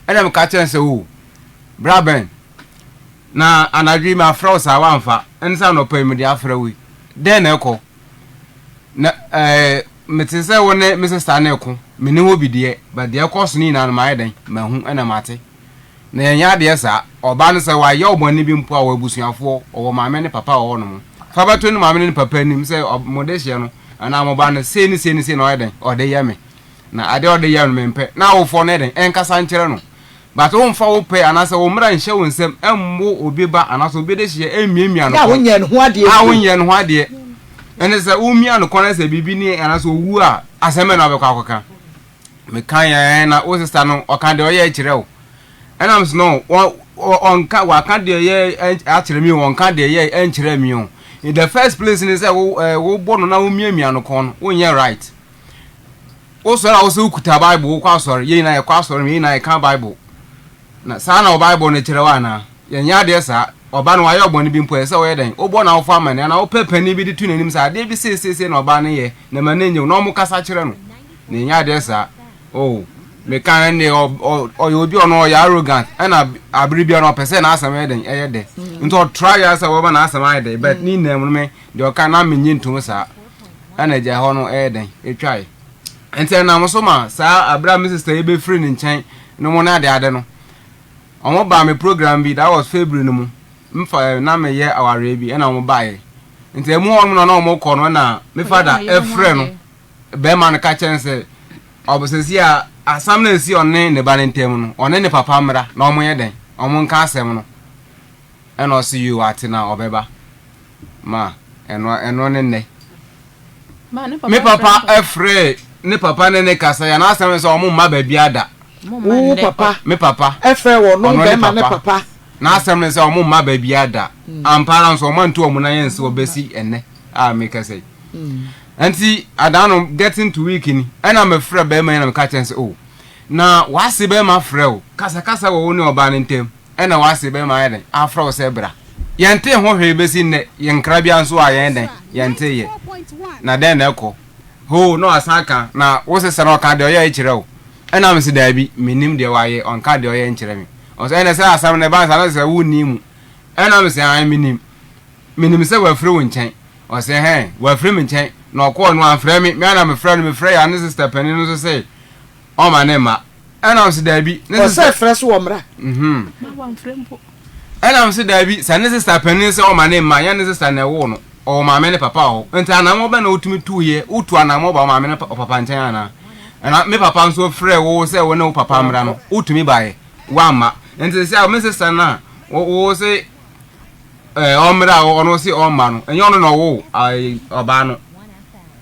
ena me ka kyerɛ sɛ o braben na anadwi ma frɛ sa wanfa ensa no pa me di afrɛ wi den na ekɔ na me te sɛ wone me sister na ekɔ me ne ho bidie ba de ekɔ so ni na ma eden ma hu ena mate na yanya de sa oba no sɛ wa ye oboni bi mpo a wabusuafo owo maame ne papa owo no fa bato ne maame ne papa nim sɛ modehye no ana moba no se ni na oyeden ode ye me na ade ode ye no mempe na awofo no eden enkasa nkyere no but won fa wo pe anasa wo mra nhye wo nsem emmo obi ba anasa obi de hye emiamia no ya wonye no ho ade a wonye no ho ade ene se umia no kona se bibi ni anasa owu a aseme na obekwa akoka me kan ya na o sister no o kan de o ye kire o ena ms no onka wa kan de ye a kire mi won kan de ye en kire mi o in the first place ni say wo bono na umiamia no kon wonye right o so na o so kuta bible kwa so ye na ye kwa so ye na ye kan bible na sa na o bible ne kire wa na ye nya de sa oba no wa ye oboni bi mpo e se wo ye den o bo na wo fa mane na wo pepani bi di tu nanim sa de bi se na oba ne ye na mane nyu no mo kasa kire no ne nya de sa oh me kan ne o obi ono ya arrogant na abribia no pese na asem ye den ye de nto try ya sa wo ba na asem ye de but ni na mu me de o kan na menyi ntum sa na je ho no ye den e try ente na mo so ma sa Abraham sister e be free ni nchen no mo na ade no omo ba me program bi that was February no mu mfa na me ye aware bi na mo ba ye ente mu on no na mo ko no na me father e free no be man ka chense obosesi a asam na si onne ne ba ntem no onne ne papa mra na omo ye den omo nka asem no e no see you ati na obeba ma eno ne me papa e free ne papa ne kasa ya na asem so omo ma ba bi ada wo papa me papa efe wo no be ma ne papa na asem ne se omo ma ba bi ada ampara nso omo ntu omo na yense obesi enne a me kasa anti adano getting to week ni ana me frɛ be ma na me ka chense oh na wase be ma frɛ o kasa wo ne oba ne ntem ana wase be ma yeden afrɛ o se bra yente ho hwe besi ne yenkra bia nso a yenden yente ye na den na ekɔ ho no asaka na wo se no ka de o ye kire o ana me se da bi minim de waye on ka de o ye nkire mi o se na se asam ne ba sa na se wo ni mu ana me se an minim se wa frɛ wo nchen o se he wa frɛ mi nchen no ko no afrɛ mi me ana me frɛ no me frɛ ya ne sister panin no so say o ma ne ma ana me se da bi ne sister frɛ so wo mra ana me se da bi sa ne sister panin se o ma ne ma ya ne sister na wo no o ma me ne papa o nta na mo ba na otumi tuye utu ana mo ba ma me ne papa nchen ana me papa nso frɛ wo se wo ne wo papa mra no utumi bae wa ma nti se me sister na wo se o mra o no se o ma no enyo no no wo oba no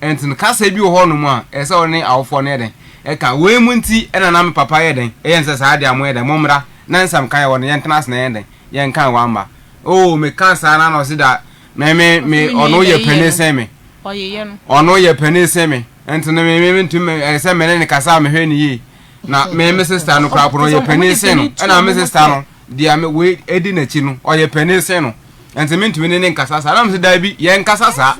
entin kasa bi ho no mu a ese one awofo ne den e ka we mu nti e na me papa ye den e yense sa ade amo ye den mo mra na nsam kan ye won ye ntena na ye den ye nkan wa mba oh me kan sa na no se da me ono ye pene se me oye no ono ye pene se me entin me ntum se me ne kasa me hwe ni yi na me sister no kra pro ye pene se no e na me sister no dia me we edi na chi no oye pene se no entin me ntum ne nkasa sa na me se da bi ye nkasa sa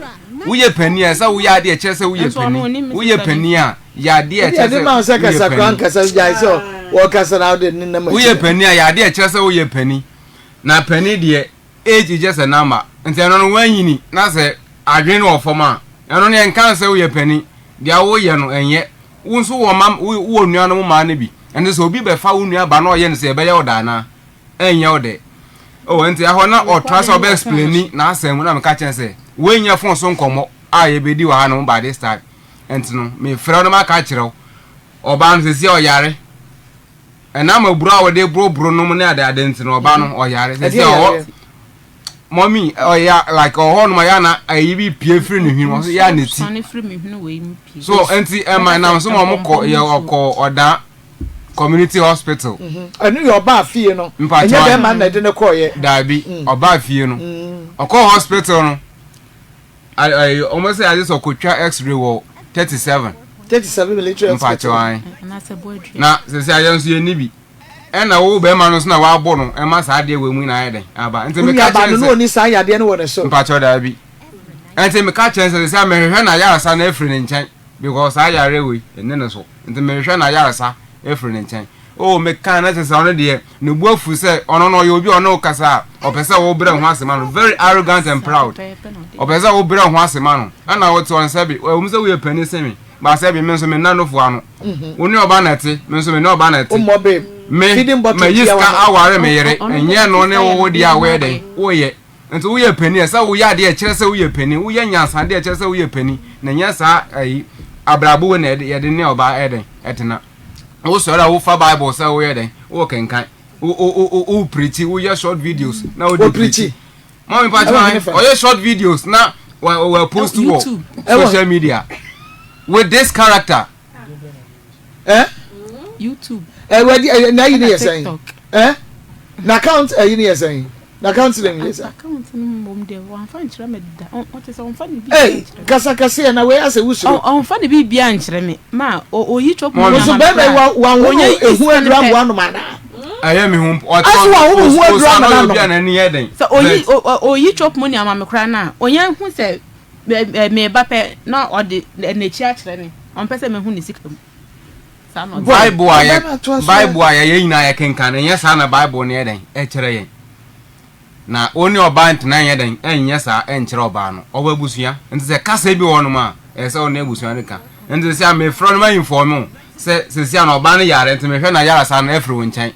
uye peni esa uye ade e chese uye peni uye peni a ya ade e chese ma se kasa kran kasa jai so wo kasa na de ni na ma uye peni a ya ade e chese uye peni na peni de age just a number nti eno no wanyini na se adwen no ofoma eno ne enkan se uye peni dia wo ye no enye wonso wo mam wo nua no ma na bi ene se obi be fa wo nua ba na oye ne se be ye oda na enye ode o nti aho na o trust obe explain na asem na me ka chense we nya fon so nkomo a ye bedi wa ha no ba this time entino me frɛ no maka kyerɛw oba no sesi oyare ena ma buru a wode bro no mu ne ade entino oba no oyare sesi o mommy oya like o no ya na ayi bi pie free ne hwin so ya ne ti so enti ema na so mo ko ye okọ oda community hospital anu yo ba fie no enye be ma na de ne ko ye dabi oba fie no okọ hospital no I almost say I just okotwa x-ray wo 37 military hospital na se se ayan so ye ni bi e na wo be ma no so na wa abo no e ma sa ade we mu na aye den aba enti me ka chen no ni sa yade no wo ne so mpacho da bi enti me ka chen se me hwehwe na yarasa na efri ne nchen because ayare we enne ne so enti me hwehwe na yarasa efri ne nchen oh me kan na se ono de ne bu afu se ono no ye obi ono kasa opese wo bere ho asema no very arrogant and proud opese wo bere ho asema no ana wo to onse bi wo mse wo ye pani se mi ba se bi me nso me nanofo ano woni oba na te me nso me no oba na te me yiska aware me yere enye no ne wo di awe de wo ye nti wo ye pani esa wo ya de e kire se wo ye pani wo ye nyansa de e kire se wo ye pani na nya sa ayi abrabo we na ye de ne oba eden etena wo so ra wo fa bible say wo yeden wo kenkan wo preach wo ya short videos na wo preach mommy pa try o ya short videos na we post to social media with this character YouTube we na you dey saying na account you dey saying na account dem yes account mom dey wan fa nchira me da on te so on fa ni bi kasa na we ase wusu on fa ni bi bia nchira me ma o yi chop mo so be wan wonya ehu adura mo anu mana aye me hu o to hu adura mo anu bia na ni eden so o yi chop mo ni ama me kra na onya hu se me ba pe na o de na chi a kire me on pese me hu ni sikam Bible aye yina ya kenkan nya sa na Bible ni eden e kire yen na oni oba ntena yen enya sa enkire oba no oba busua nti se kasa bi wono ma se ona busua ne ka nti se am front ma inform se se na oba ne yare nti me hwe na yara sa na efri wonchen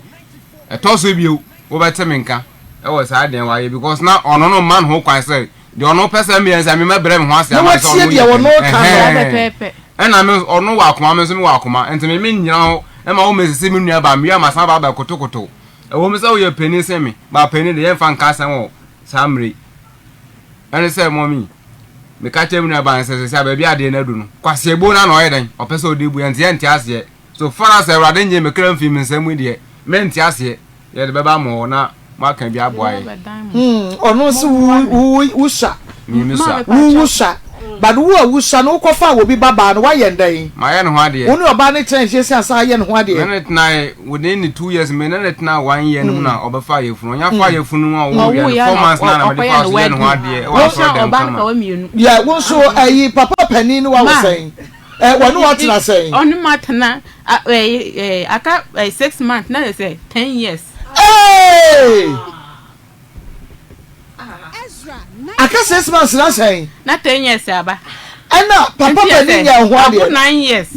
etoso bi wo bete menka e wo sa den waye because na ono no man ho kwan se de ono pese me ensa me mabrem ho ase ama so no pepe ena me ono wa akoma me so me wa akoma nti me nyina ho e ma wo mesisi me nua ba me ya masa ba kotokoto wo me say wo ye peni se me ba peni de ye fa nka san wo samre ene say mommy me ka chem nua ba se se ba bia de na du no kwase ebo na no ye den o pese odi bu ente ye nti ase so far as Ewrade nye me kram fi me nsam de me nti ase ye de beba mo na ma kan bi aboaye ono so wusha mi misa wusha but wo sha no kofa wo bi baba no wa yendan ma ye no ho ade wonu oba ne trenche se asa ye no ho ade na tna within the 2 years me na tna 1 year no na obefa ye funu nya fa ye funu a wo ye 4 months na me fa so ye no ho ade wa so dem kama yeah won so ayi papa pani no wa wo saying wonu what na saying onu matna aka 6 months na say 10 years aka 6 months na saying na 10 years aba ana papa pani nya ho ade abu 9 years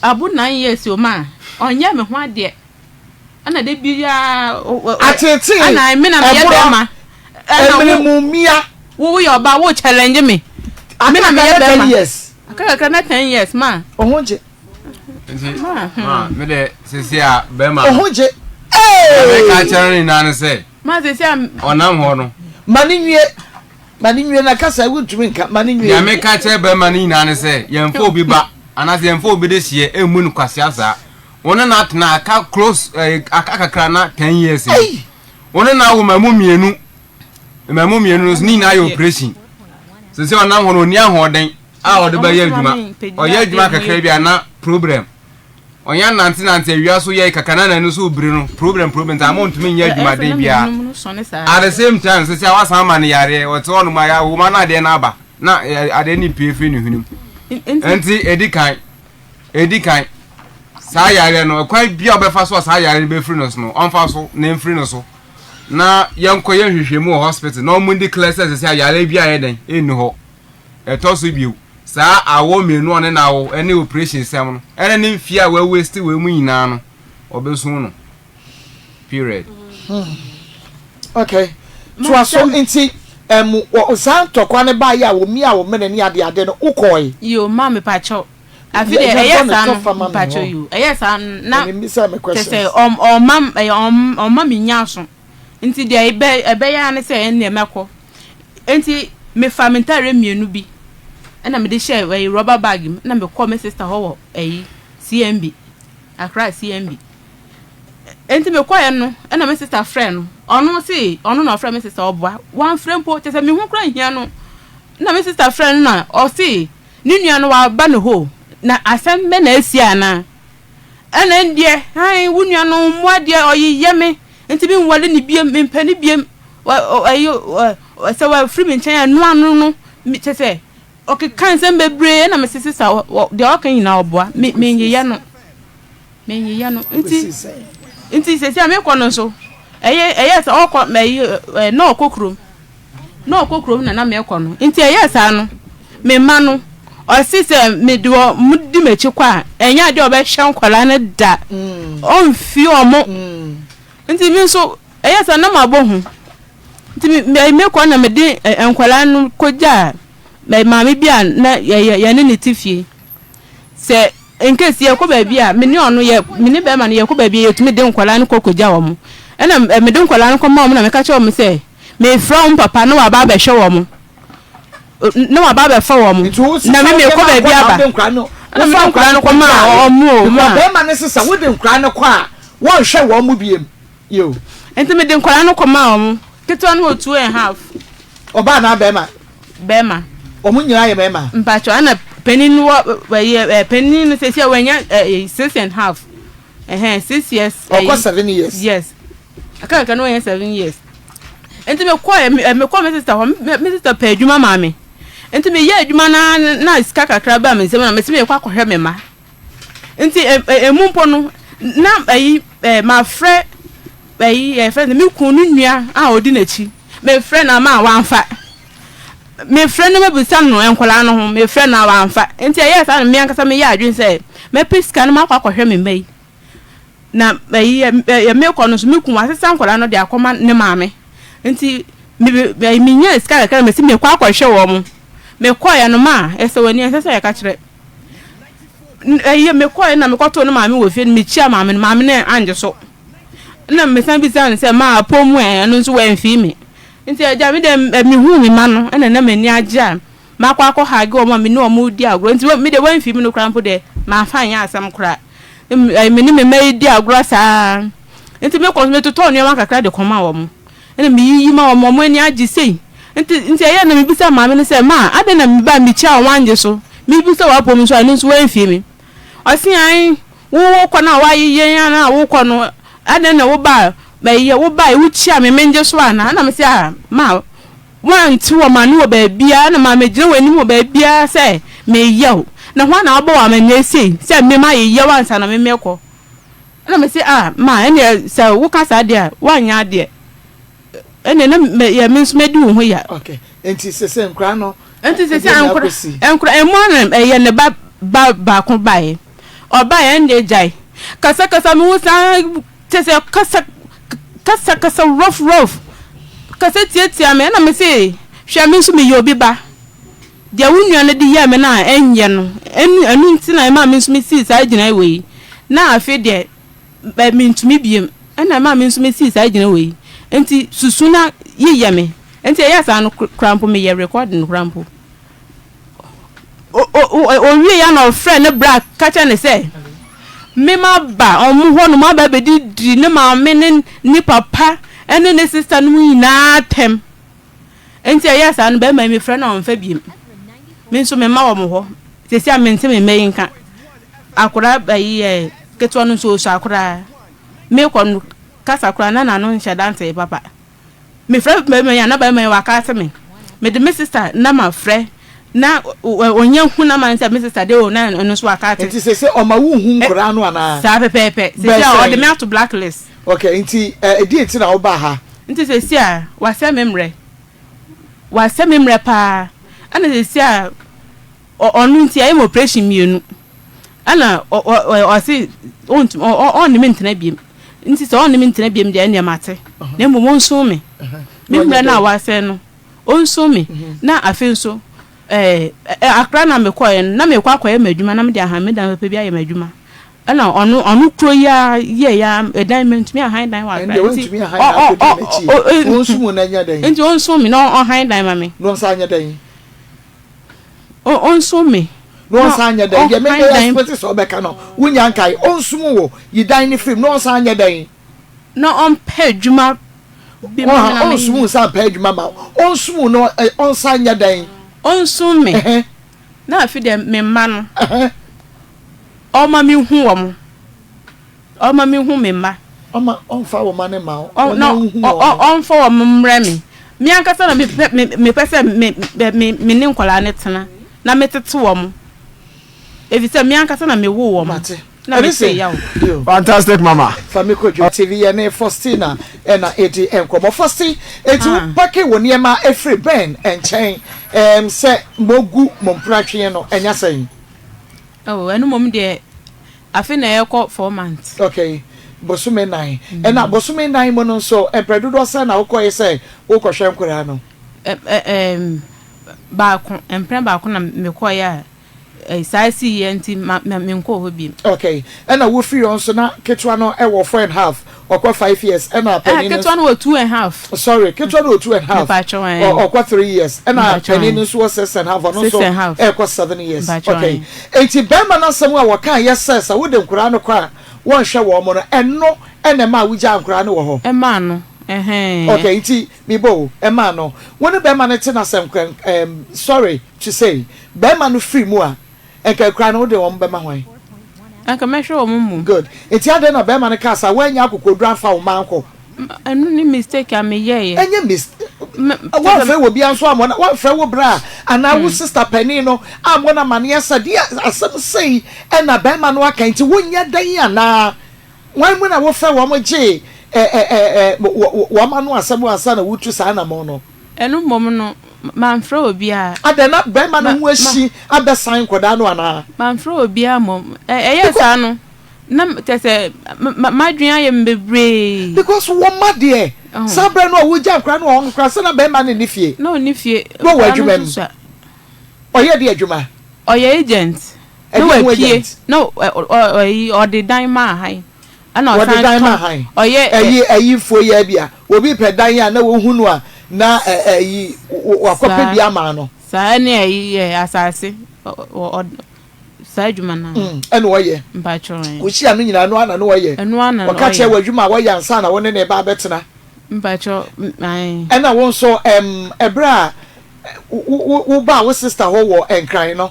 abu 9 years o ma onya me ho ade ana de bia atete ana me na me ye ma ana mumia wo yo ba wo challenge me me na me ye 10 years aka na 10 years ma ohunje ma me de sisi a be ma ohunje me ka chere ni na se ma sisi a onam ho no mani nwie na kasa wutumi nka mani nwie ya me ka chere be ma ni na se yemfa obi ba anase yemfa obi de hie emu nu kwase asa wona na atna aka close akakra na 10 years wona na wo mamu mienu ni na yo operation sisi onam ho no ni ahoden a ode ba ye adwuma oye adwuma kakra bia na problem onya nante awia so ye kakana na no so obiri no problem amount me nya adwuma den bia at the same time sisi awasa ma ne yare wote ono ma ya wo ma na de na aba na ade ni piefi ni hunim enti edikan sa yare no kwa bia obefa so sa yare be free no so no onfa so na free no so na yankoye hwehwemu hospital no mu declare sisi yare bia ye den enu ho etoso biu sa awo menu one na awo ene operation sem no ene ne mfia we waste we mu nyina no obesun no period okay so aso nti san tokwa ne ba ya wo mi a wo mene ne ade no ukoi yo ma me pacho afi de eyesa no pacho yo eyesa na say mam mi nyaso nti de ebe ya ne say ene meko nti me famentare mienu bi na me de share we rubber bag na me call my sister ho CMB Accra CMB enti me call no na me sister friend ono say ono na friend me sister oboa one friend po te say me hu kra hia no na me sister friend na o say ni nua no wa ba ne ho na asem me na asia na ana ndie han wu nua no mo ade oyiye me enti bi nwale ni biem me mpani biem ayo say wa free me chen no anu no me te say okay kan sem bebre na me sister de okan ina oboa me nyiya no nti se se me kono so eye se okọ me na okokrom na me kono nti eye sa no me ma no o si se me do mudi mechi kwa enya de obe hwe nkwala ne da on fi omo nti mi so eye sa na ma bohu nti me kono na me de nkwala no koja me mama bia na ya ne tifie se in case ye ko baby a me ne ono ye me ne be ma ne ye ko baby ye tumi de nkwala ne kokoja wo mo ena me de nkwala ne ko ma mo na me ka che wo mo say me from papa no wa ba be hwe wo mo no wa ba be fa wo mo na me ko baby aba na me nkwala ne ko ma o mo ma be ma ne sesa wo de nkwala ne ko a wo hwe wo mo biem yo enti me de nkwala ne ko ma o mo keto no 2.5 oba na be ma omo nyira ye be ma mpacho ana penin wo penin say say wanya 6.5 6 years or 7 years yes aka no 7 years enti me call me sister pa adwuma ma me enti me ye adwuma na iska kakra ba me se na me se me kwa kohwe me ma enti emumpo no na ma frɛ friend me kunu nua a odi na chi me friend na ma wanfa me friend no me bisa no enkola no ho me friend na wanfa enti yes an me ankasa me ya adwin say me piska no ma kwa kohwe me mai na me ko no so me kun asesa enkola no de akoma ne maame enti me nya iska ka me se me kwa kohwe wo mo me ko ya no ma ese wani asesa ya ka kire me ko na me ko to no maame wo fie me chia maame ne anje so na me san bi san se ma pomu no so wan fi me nti aja me de me hu mi ma no na mani aja ma kwa akọ ha ge o ma me no mo di agro nti me de wan fi me no krampo de ma fa nya asam kra me ni me mai di agro sa nti me ko me to no ma kakra de koma wo mo na me yi ma wo mo ani agi sei nti ya na me bisa ma me no se ma ade na me ba me chia wanje so me bisa wa pomu so ani so wan fi me osi an wo ko na wa yi yen na wo ko no ade na wo ba ye wo ba wo chia me menje so ana na me se ma wan ti wo ma no wo ba bia na ma me gire wani wo ba bia se me ye na ho na obo wa ma nye sei se me ma ye wan sa na me meko na me se ma ene se wo ka sa de wan nya de ene na me ye me nso me di wo ho ya okay enti se nkra no enti se nkra emo na ye ne ba ko ba ye oba ye nde jai kasa me wo sa tese kasa rough kasa tietia me na me say hwa me so me yobi ba dia wunua na di ya me na enye no enu ntina ma me so me si sa gina we na afi de me ntumi biem na ma me so me si sa gina we enti susu na ye me enti ya sa no crampo me ye recording crampo o wie ya no friend ne bra kacha ne say me ma ba omu ho no ma ba be di ne ma me ni papa ene ne sister no na tem enti ya sa no be ma me friend on fa biem me so me ma wo mo ho sesi a me ntem me yin ka akura ba yi keto no so akura me ko no kasa akura na no nche dance papa me friend me ya na ba me wa ka se me de me sister na ma friend na onye hu na man say me sister de o na no so aka enti se o ma wu hu nkora no ana sa pepe se o de me to blacklist okay enti edi enti na wo ba ha enti se si a wa se memre pa ana se si a onu enti ayi operation mienu ana o si on ni mentena biem enti se on ni mentena biem de ene mate na mo nso me memre na wa se no onso me na afi nso akra na me koye na me kwa koye madwuma na me de aha me dan pe bia ye madwuma ana onu kro ya ye ya diamond me aha dan wa akra onsu mu na nya dan enti onsu me no aha dan ma me no sa nya dan onsu me no sa nya dan ye me ya spoti so be ka no wunya nkai onsu mu wo yi dan ni film no sa nya dan no on pe adwuma bi me na me onsu mu sa pe adwuma ma onsu mu no on sa nya dan onsu me na afi de me ma no o ma mi hu wo mo o ma mi hu me ma o ma on fa wo ma ne ma no on fa wo mre me ankasa na me pese me ne nkola ne tena na me tete wo mo evi se me ankasa na me wo wo mo na me say yawo fantastic mama famiko TV ya ne Faustina na edi enkomo Fausti eti pake woni e ma efre ben enchen se mogu mompratwe no enya sen enu mom de afi na yeko 4 months okay bosume 9 na bosume 9 mo no so empredodo sa na ukoye se ukohwe nkora no ba ko empre ba ko na me koya size enti me nko ho bi okay and I wo free on so na ketwa no e wo 4.5 okwa 5 years and I penny ketwa no 2.5 sorry ketwa no 2.5 okwa 3 years and I penny no so 6.5 no so e kwa 7 years okay enti bema na samu a waka yes sir wo de nkura no kwa won hwe wo mo no enno ene ma wo gya nkura no wo ho ema no okay enti bibo ema no woni bema na te na sem sorry to say bema no free mu a enka nkura no de wo bema hwan anka me hwe wo mu good enti ade na bema no kasa wanya akokodran fa wo manko enu ni mistake am ye enye mistake wa fe wo bia nso amona wa fe wo bra ana wo sister penny no amona mane yesa dia asem sei na bema no aka enti wonya dan ana wan mu na wo fe wo mo je wo ma no asem asa na wutu sa na mo no enu mom no manfra obi a adena bema no ho ashi abesan koda no ana manfra obi a mom sa no na tese madwen ayem bebre because wo ma de sabre no wo gya nkra no on nkra se na bema no ni fie no ni fie no wa adwuma mu oye de adwuma oye agent no wa pie no o de dan ma hai ana o san dan ma hai oye ayi fo ya bia obi pe dan ya na wo hunu a na ayi wakope bia ma no sa ne ayi asase sajuma na eno oye mpacho wo hia no nyina no ana no oye waka che wadwuma wo ya nsa na wo ne ne ba betena mpacho ai ena won so ebra wo ba wo sister ho wo enkran no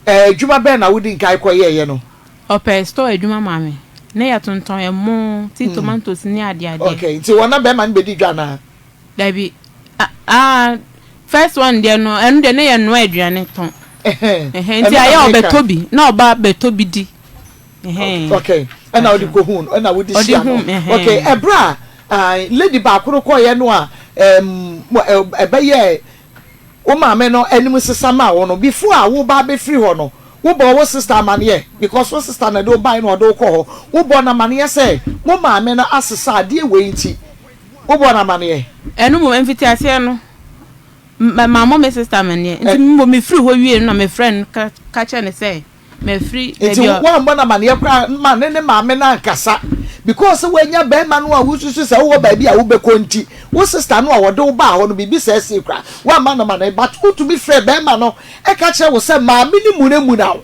adwuma be na wo di nkai koye no ope store adwuma mame ne ya tonton emo ti tomatoes ni ade okay nti wona be man be di dwa na dabi first one there no enu de ne ye no aduane ton nti aya obetobi na oba betobi di okay and now the go hun and now we this okay ebra lady ba kuro ko ye no a ebeye o ma me no anim sesama wo no before a wo ba be free ho no wo bo wo sister mane because wo sister na do buy no do ko ho wo bo na mane say wo ma me na asesa de we nti wo bo na mane enu mo mfitiase no mama me sister mane nti mo me free ho wie na me friend catch ne say me free nti wo mo na mane kra ma ne ma me na nkasa because we nya be ma no a wo susu say wo ba bi a wo be konti wo sister no a wo do ba ho no bibi say say kra wa ma na mane but who to be free be ma no e ka che wo say ma me ni mu na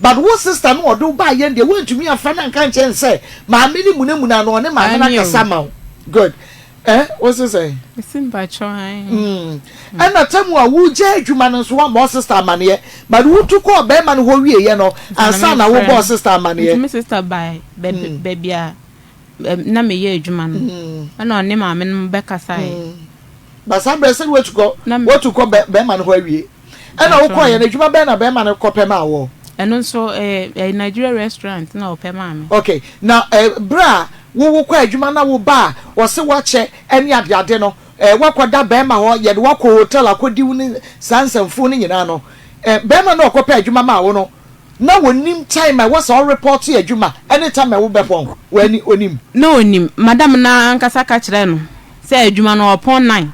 but wo sister no do ba ye de wo ntumi afa na nka nche say ma me ni mu na no ne ma me na kasa ma good what's it say simba choi ana tamu a wo je adwuma no so wa mo sister mane but wo to ko be ma no ho wie ye no ansa na wo bo sister mane me sister by baby a na me ye adwuma no ana one ma me no be kasa ba sabre se wo to ko be ma no ho wie ana wo ko ye na adwuma be na be ma no ko pe ma wo eno so Nigeria restaurant na o pe ma me okay now bra wo kwa adwuma na wo ba wo se wo che eni ade no wakoda be ma ho ye de wako hotel akodi woni sansamfo ni nyina no be ma na okopa adwuma ma wo no na wonim time wo se report adwuma anytime wo be pon wani onim no onim madam na ankasa ka kire no se adwuma no upon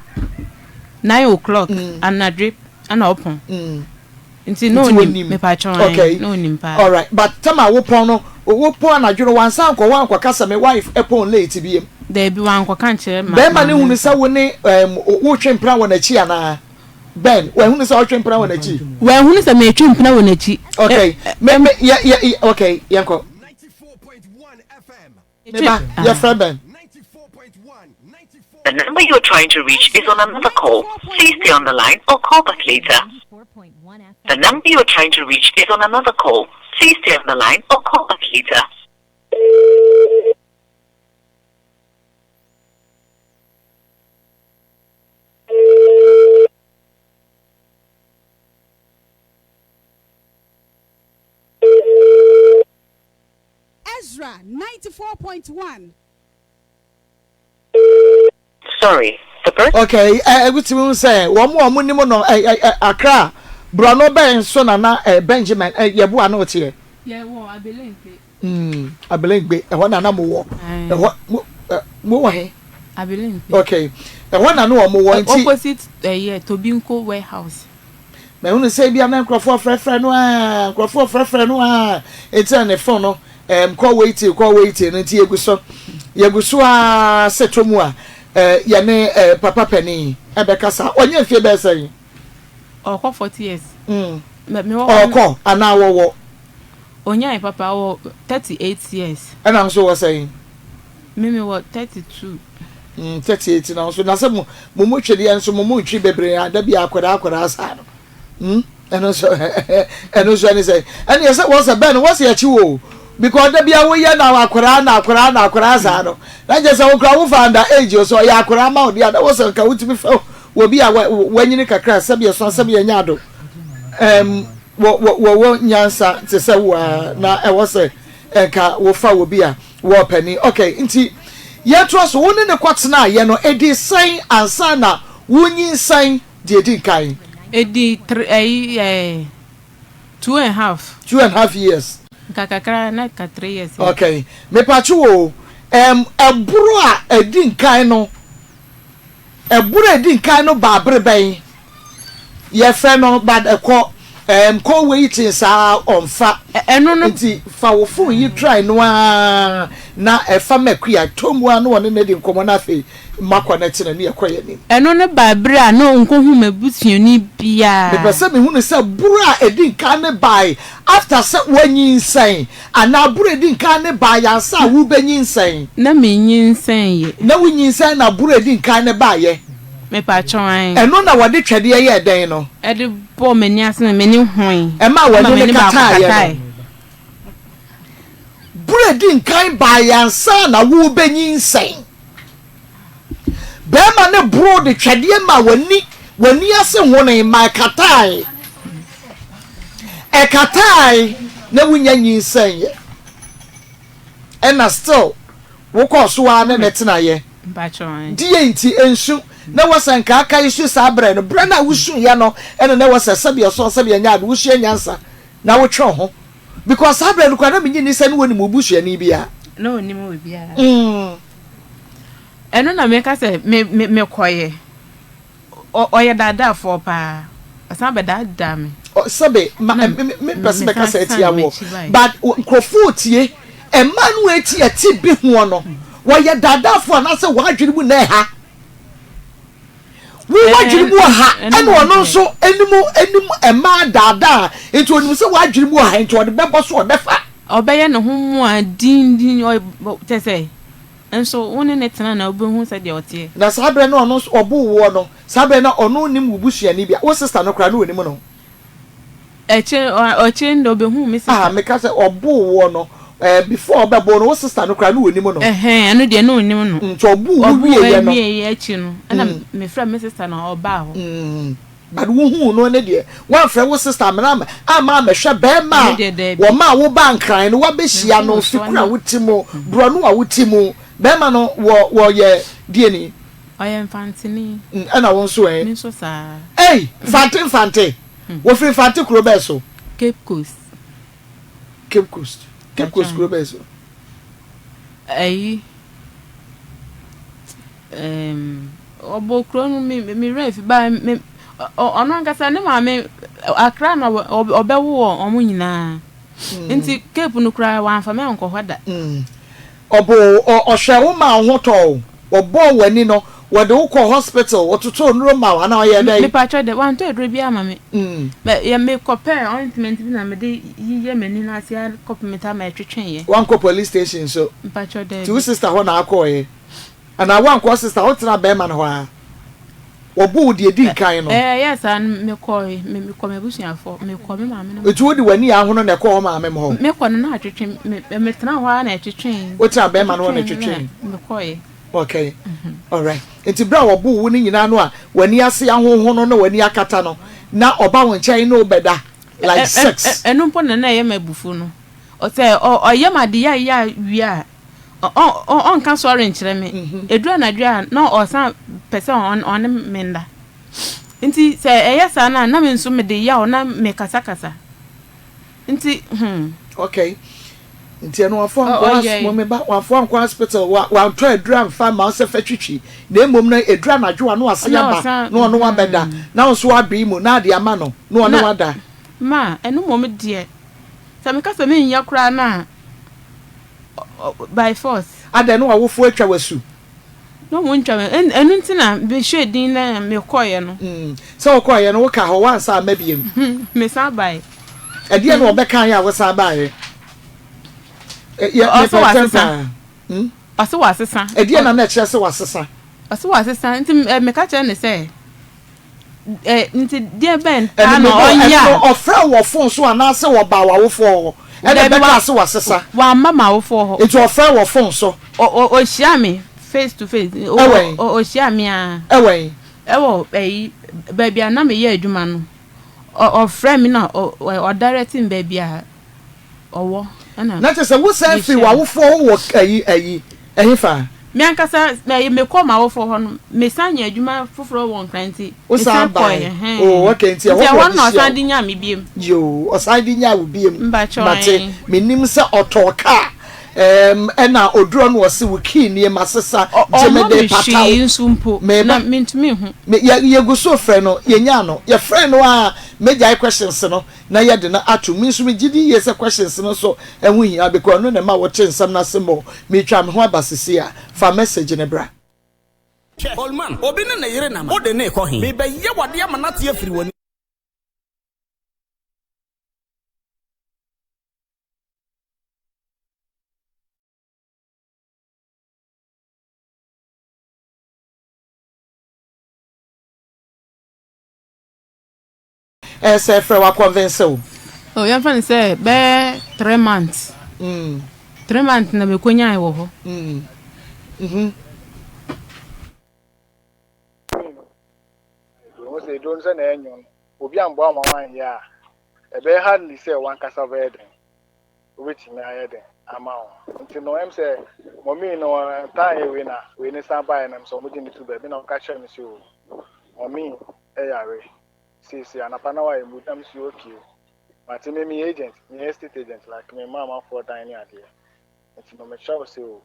9 o'clock and drip and upon nti no onim me pa chon okay no onim pa all right but tama wo pon no wo pon na dwuro wansa anko wanko kasa me wife epon late bi there be wanko kan kire ma be ma ne hunu sa wo ne wo twempra wo na chi ana ben wo hunu sa wo twempra wo na chi wo hunu sa me twempra wo na chi okay me okay yanko 94.1 FM your friend Ben 94.1 The number you're trying to reach is on another call. Please stay on the line or call back later. The number you're trying to reach is on another call. Please stay on the line or call back later. Ezra 94.1. Sorry, the person. Okay, everything we say. One more ni mo no Accra. Brano Ben so na Benjamin yebu ana otie. Yeah, wo Abelenpe. Abelenpe. E ho na na mo wo. E ho mo wo he. Abelenpe. Okay. E ho na no mo wo nti. Opposite Tobinko warehouse. me hu say bia na nkrofo frefre no a nkrofo frefre no a enti na phone no call waiting nti yeguso a setomu a ye ne papa pani ebeka sa onye mfie be say okọ 40 years me okọ ana wo onya papa wo 38 years and I'm so was saying me wo 32 38 now so na say mo twede enso mo ntwi bebre ada bia akwara asa no and so any say and yes was a ben was ya chiwo because da bia wo ye na akwara asa no na je say wo kra wo fa under age so ya akwara ma odi ada was ka wutimi fa wo bia wanyini kakra sabia so sabia nyado wo nyansa te say wo na e was ka wo fa wo bia wo pani okay nti ye trust woni ne kwatena ye no edi san ansa na wonyi san de edi kan edi 2.5 years kakakra na ka 3 years okay me pachu wo eburu a edi kan no eburu edi kan no ba breben ye fe no bad ekọ call waiting sa onfa eno no nti fa wo phone yi try no na efa makua tomu anu woni na di nkomo na fe makwa na tina ne ekoye ni eno ne ba bra no nkohu mabusuani bia be pese me hunu se bura edi nka ne bai after se wanyi nsan ana bura edi nka ne bai ansa wo benyi nsan na menyi nsan ye na wunyi nsan na bura edi nka ne bai ye me pa chon eno na wode twede ye den no e de bo mani ase mani hwan e ma wani ne kata ye bread nkan bai ansa na wo benyi nsan be ma ne bro de twede ma wani ase hone ma katai e katai na wunya nyisan ye ena still wo ko so wa ne netina ye ba chon die nti ensu na wasan ka aka isu sabre no bra na wusu ya no ena na wasa sabia so sabia nya do wusu nyansa na wo twe ho because sabre no kwa na menyi ni se no woni mo busu ani bia no ni mo bia eno na me ka se me koye oye dada for pa asan be dada me sabe me pese be ka se tia wo but nkrofo tie emanu eti ati bi ho no wo ye dada for na se wa adwiri mu na ha we wajiri mu ha ene wono so enimu ema dada enti onim se wajiri mu ha enti ode bebo so ode fa obeye ne ho mu a din te say enso woni ne tena na obehu se de otie na sabre na ono obu wo no sabre na ono nim ubusua ni bia wo sister no kra na onim no oche ndo obehu me sister me ka se obu wo no before obebo no wo sister no kra na onim no eno de no onim no nto obu wie ye no wie achi no ana me fra me sister na oba ho but wo hu no ne de wan fra wo sister me na ama me hwe be ma wo ma wo bankran no wa be hia no fikura wutimo bro no wa wutimo be ma no wo ye die ni oye infantini ana won so mi so sa fante wo free fante kuro be so Cape Coast kuro be so obo kuro no mi ref ba me ono angasa ne ma me akra na obewo omo nyina nti Cape no kura wan fa me onko hoda obo ohwe ma ho to obo wani no wode ukọ hospital otuto nro ma wa na ye dai me pa cho de wan to edro bia ma me ye me compare ointment bi na me de yiye mani na asia kopimeta ma twetwen ye wan ko police station so pa cho de two sister ho na akọ ye ana wan ko sister ho tena be ma no ha obu de di kan no yes an me ko me busuafo me ko me ma me no etu odi wani ya ho no na ko ma me ho me ko no na twetwen me tena ho na twetwen o tena be ma no na twetwen me ko ye okay all right enti bra obu wo ni nyina no a wani ase ahoho no na wani akata no na oba won chen no beda like 6 enu mpo na ye mabufu no o say o ye made ya wi a on kan sorry nkyere me edura na dua na o san pese on menda nti say eye sa na me nso me de ya o na me kasa nti okay nti no afọ nkwa mo me ba afọ nkwa hospital wa to edura mfa ma se fa twitwi na emom na edura na dwoa no ase ya ba no no wa beda na so abi mu na de ama no no no wada ma enu mom de se me ka se me nya kura na by force ada no awofo atwa wasu no mo ntwa enu ntina be shedin na me koye no se wo koye no wo ka ho wan sa mabiem me sa bai ade no obeka ya wo sa bai also wasesa also wasesa ade na na kire se wasesa also wasesa nti me ka kire ne se nti dia ben ta no onya ofra wo phone so ana se wo ba wawofo e de be ka se wasesa wa mama wofo ho nti ofra wo phone so o shia me face to face o shia me a ewo baby na me ye adwuma no o frame me na o directing baby a owo na te se wo say fi wawofo wo ayi fa me ankasa me ko ma wofo ho no me sanya adwuma foforo won kranti o sa boy okay nti wo no san di nya me biem yo o san di nya wo biem mate menim se otoka ena oduro no wose wo key nie masesa jemede pataw na mentumi hu ye guso frɛ no ye nya no ye frɛ no a meja questions no na ye de na atu mi nso me gidi ye se questions no so ehu hia because no na ma wo nsam na semo me twa me ho abasisi a fa message ne bra Olman obi ne na yire na ma o de ne ko hin me be ye wade amanate afiri woni say frɛ wa convince o ya fan say be 3 months 3 months na be konya e wo ho o se don se na enyo obi ambo amawan ya e be hardly say one kasa be den which me ayede ama o nti no em say mommy no time we na we ni san buy na so mo di ni tu be na ka share me si o mommy e yare see anapa na why mu tam si okay but me agent me estate agent like me mama for dining ade nti no me sure say o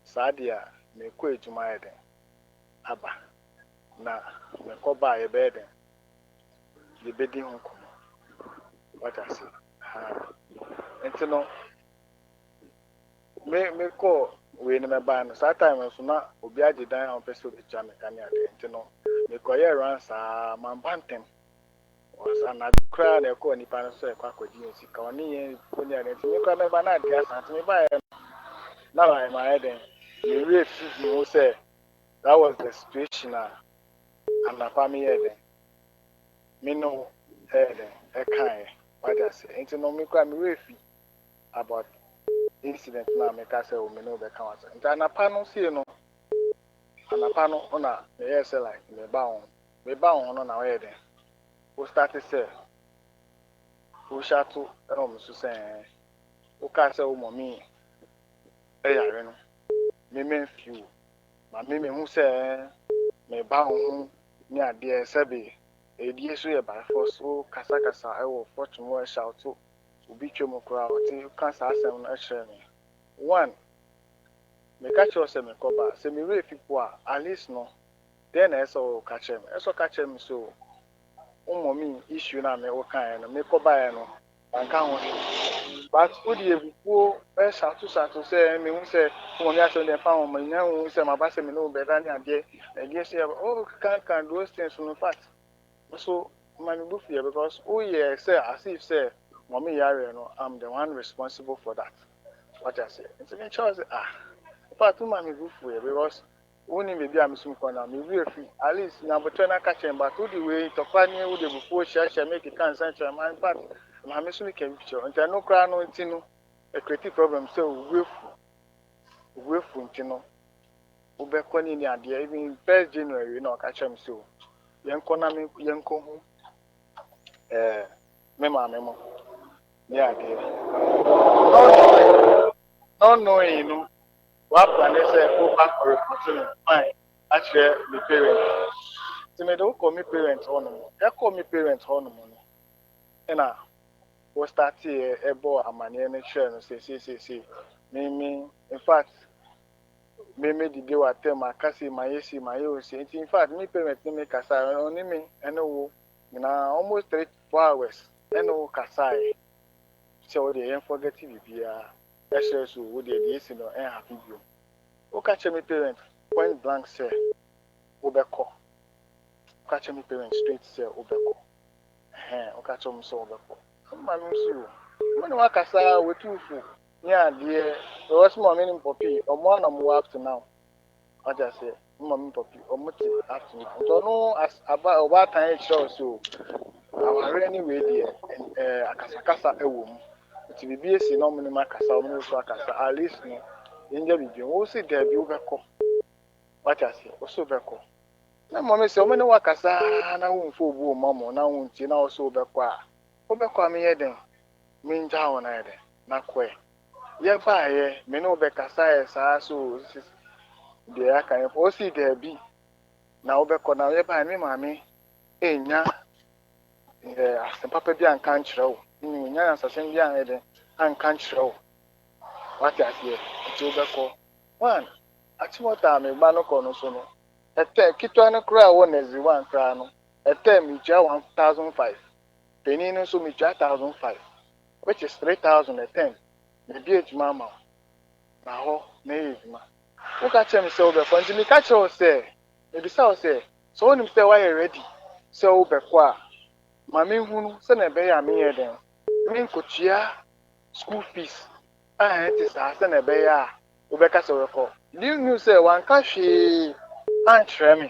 sadia me ko ejuma ede aba na me ko ba e be den the bedi hu ko what I say nti no me ko we ni me ba no that time so na obi age dan on person obi cha me kan ade nti no me ko ye ran sa man bantem was na kra na ko ni pa so e kwa kwaji nsika oni ye ko ni ade nti me ko me ba na dia sa nti me ba na ba my head me refuse me say that was the situation and na family head me no head e kan what I say nti no me ko me refuse about incident na me ka say o me no be kan wa nti anapa no see no anapa no ona me yes like me ba on no na we dey o start say o shatu e so say o ka say o mommy e yare no me few ma me hu say me ba on ni ade se be e die so ye by force o kasa e wo fortune wo shout to obi twem kura o ti kan sa asem no e hire me one me catch you say me cover say me real people at least no then I saw catch him so mommy issue na me wo kan no me cover no an kan ho but who the ebuko e satu say me hu say mommy aso dey fa mo nya hu say ma ba say me no be dan ade e say oh can those things in fact so man go fear because yeah say as if say mommy yare no I'm the one responsible for that what I say it's a choice but to mommy go fear because only maybe I'm some corner me we free at least na but na catch him but the way to plan you the before share make it can center man but mommy so we can picture and no cry no ntino a creative problem so we fu ntino we be koni ni ade even 1st January no catch him so yenko na me yenko hu me mama mo ni ade no you know what plan is go back for reporting fine actually the parents so me don't call me parents on no call me parents on no and we start ebo amane ne share no say me in fact me the day wa tell my kasi my yesi my yosi in fact me payment me kasa oni me eno na almost 3-4 hours eno kasa so we dey forget bibia share so we dey yesi no happy you o ka che me parent point blank say obeko catch me parents straight say obeko o catch me so obeko ma me so mo ni wakasa wetufu ni ade o was mo me ni popi o mo na mo up to now I just say mo me popi o mo ti up to now so no as about time show so our anyway there akasa ewo mu ti bibi esi no mo ni makasa o mo so akasa at least no inja bibi o si there bi obeko what I say o so obeko na mama se o me ne wakasa na wo mfo obu mama na wo nti na o so obekwa me yeden me nja wona yeden na kwe ye ba ye me no obekasa ye sa so de aka ye o si de bi na obekọ na ye ba me mama enya asempa bi an kan kyerɛw ni nya asasem bi an yeden an kan kyerɛw what I say ti obekọ one atimota me gba no kọ no so no kitwa no kra wo na zi one kra no mi cha 1005 penin no so mi cha 1005 which is 3000 me bi ejuma ma na ho na ejuma wo ka chem se obe ko nti mi ka che o se e bi sa o se so onim se why ready se obe ko a ma me hunu se na be ya me yeden mi nkotua school fees ti sa se na be ya obe ka se we ko new say one ka hwe answer me.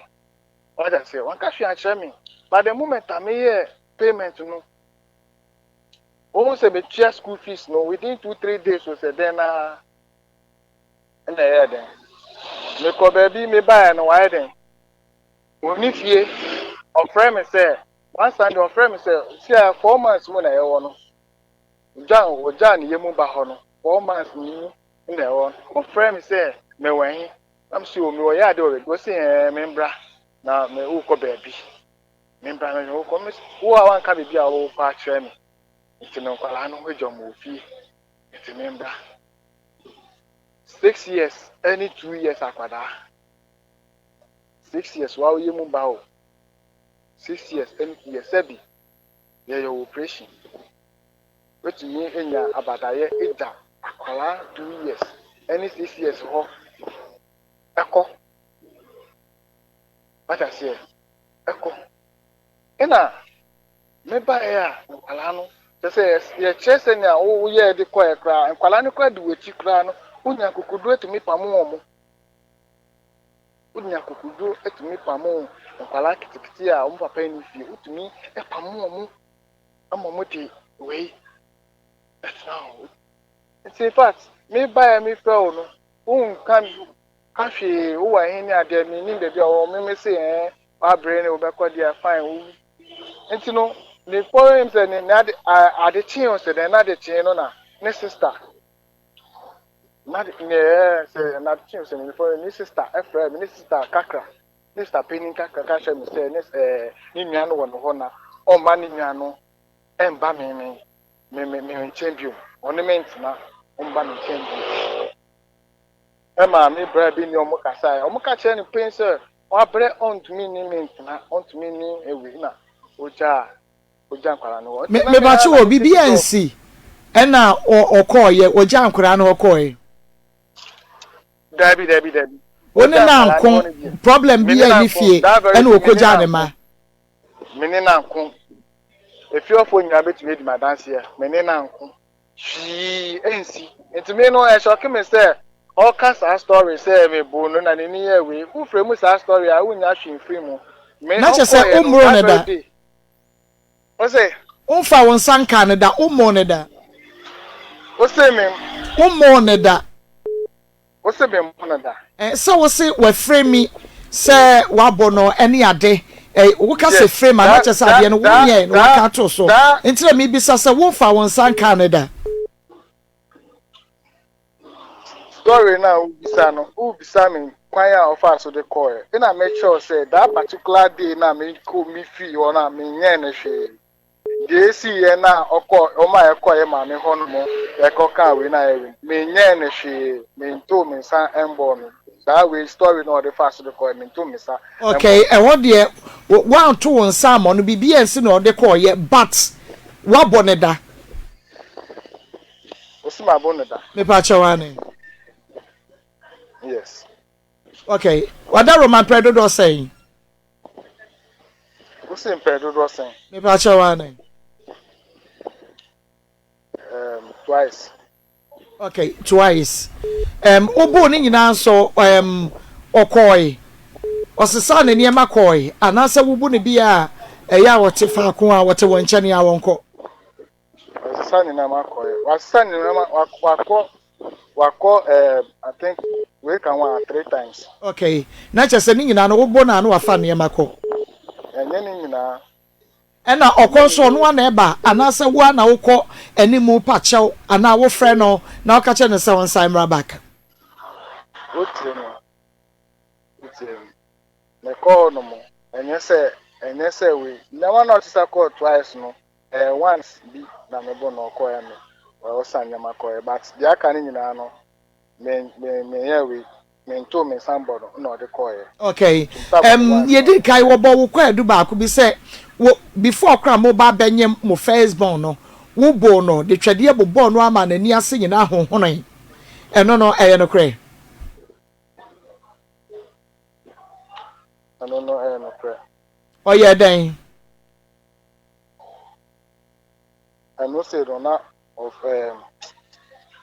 What I say, one cash answer me. But the moment I make payment, no. Almost a share school fees, no. Within 2-3 days, we say then and then. Me ko baby me buy no why then. Only fee of friend me say, one Sunday of friend me say, see 4 months mo na ye wo no. Ojan ye mu ba ho no. 4 months ni na ye wo. O friend me say, me wen I'm sure me we ya do go say membra na me u ko baby membra na u ko me wo a wan ka be bia wo fa kire me nti no kwala no ho jom ofi nti membra 6 years any 2 years akwada 6 years wa ye mu ba o 6 years any 2 years sebi ye your operation wetu me enya abadaye eja akwala 2 years any 6 years ho Echo. What I say? Echo. Ena me ba ya nkwala no. Say ye chese na wo ye de kwa ekra. Nkwala no kwa de wechi kra no. Unya kokodu etumi pamu omo. Unya kokodu etumi pamu nkwala kitikiti a omo papa ni fie. Utumi e pamu omo. Amomo de we. That's now. In fact, me ba ya me fa no. Kan Kashi, who are in there, meaning the girl, me say, my brain will back there fine. And you know, the poems and are the tunes and another chain on a sister. Not say another tunes and for a sister, a friend, sister Kakra, Mr. Penny Kakra, Kasha, say, Niniano one honor, or Maniano, and Bammy, me champion, ornaments now, on Bammy champion. Emma, me bread in your mocasai. Omokacha and prince, or bread on to me, on to me, a winner. Oja, Ojanquano. Me bachu BBNC. And now, or call ye, or Janquano or coy. Debbie. Only now, problem be a fee, and Okojanema. Menina, if you're for your bit with my dance here, Menina, she ain't see. It's me no, I shall come and say. All kinds of stories say me bono na ni year we who frame sa story a wunya hwe frame me na che say umro ne da o say umfa won san Canada ummo ne da o say me ummo ne da o say me ummo ne da so we say we frame me say wa bono any ade wo ka say frame na che say ade no wunya no ka to so ntira me bisa say umfa won san Canada story now ubisa me kwanya of us the call and I make sure say that particular day na me ko me free or na me nya na hwe Jesi ye na oma ekọ ye ma me ho no mo ekọ ka we na ye me nye ne hwe me nto me sa embo me that way story no the fast because me nto me sa okay e wo de one to one sam no bibia ensi na ode call ye but wa boneda osima boneda me pa chawane yes okay what that Roman Pedro do saying osim Pedro do saying me pa chawane twice okay twice obo ni nyina so okoi osesa ne niema koi anase wubu ne bia eya wote fa ko a wote wonche ne a wonko osesa ne na makoi wasesa ne na wako I think we can one 3 times okay na chese ni nyina no wubo na no wafa niema ko enye ni nyina ena okonso no na eba anase wo na wokọ animu pa chew ana wo frɛ no na okache ne se won Simra back utemu me call no mo enye se we na one not say call twice no once bi na me bo no call ya me o sanya makoy but dia kan nyina no me ya we me nto me sambo no de call ya okay yedi kai wo bo wo kwa edu ba ko bi se before kra mo ba benyem mo first born no wo bo no de twade bo no ama na ni ase nyina honhonan eno no no kre no no kre oye den I know say na of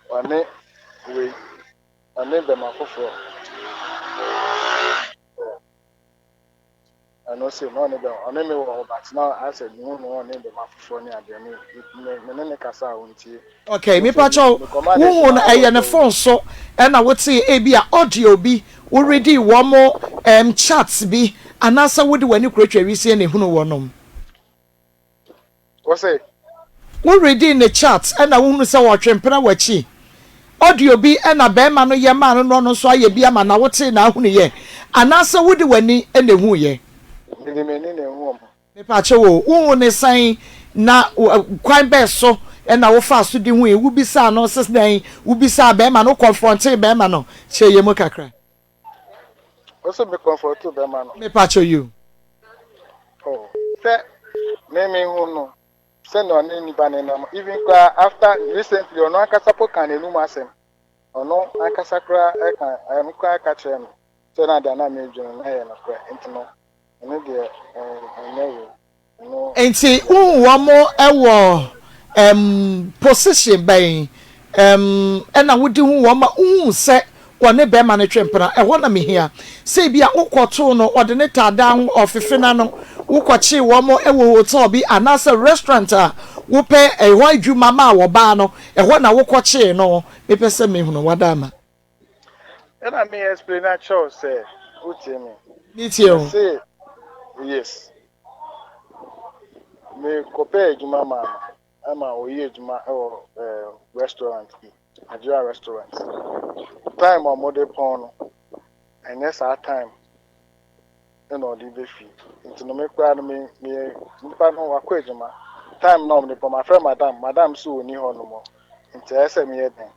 one we ane be makofo I know say no be ane me wo but now I said no ne be makofo ni ade me ne kasa wontie okay me pa cho wo na ne phone so na wote e bi a audio bi wo ready wo mo chats bi anasa wo de wani kuratwa wisi ne hunu wonom what say we ready in the chat and I won't say what trempena wachi audio bi na be ma no ye ma no so aye bi ama na wote na hu ne ye anasa wodi wani na hu ye me ne hu me pa che wo ne san na kwan be so na wo fa so di hu e wo bi sa no sis dan wo bi sa be ma no confront be ma no che ye mo kakra also be comfort to be ma no me pa che you oh se me hu no send on any banana even after recently ono akasapọ kan enu masem ono akasakra e kan am kwa akatre no so na da na me dwun na ye no kwa entino ene de no enti wo mo ewo position ben na wodi hu wo ma se wone be ma ne twempena e ho na me hia se bia ukoto no ode ne tada ho ofefena no ukochi wo mo ewo hotel bi anasa restaurant a wo pe e ho adwuma ma wo ba no e ho na ukochi no me pese me hu no wadama and I may explain that show say utemi nitio say yes me kope adwuma ma ama oyi adwuma restaurant Nigeria restaurant time on mode pon and yes our time the be fee into no make crowd me nipa no akwadwuma time no me my friend madam so ni ho no mo into SM here then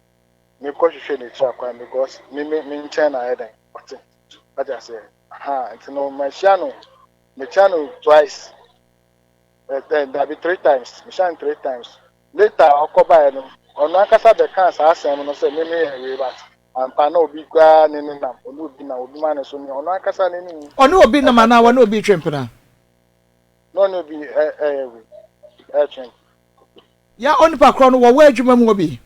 me ko hwehwe ne tra kwa because me China here then what I say into no my channel twice then that be 3 times me shine 3 times later okoba no ono akasa be kan sa asem no se me we but ampa na obi kwa ne na obi na obi ma ne so ni ono akasa ne ni ono obi na mana wa na obi twempena no obi twem ya onipa kro no wo adwuma mu obi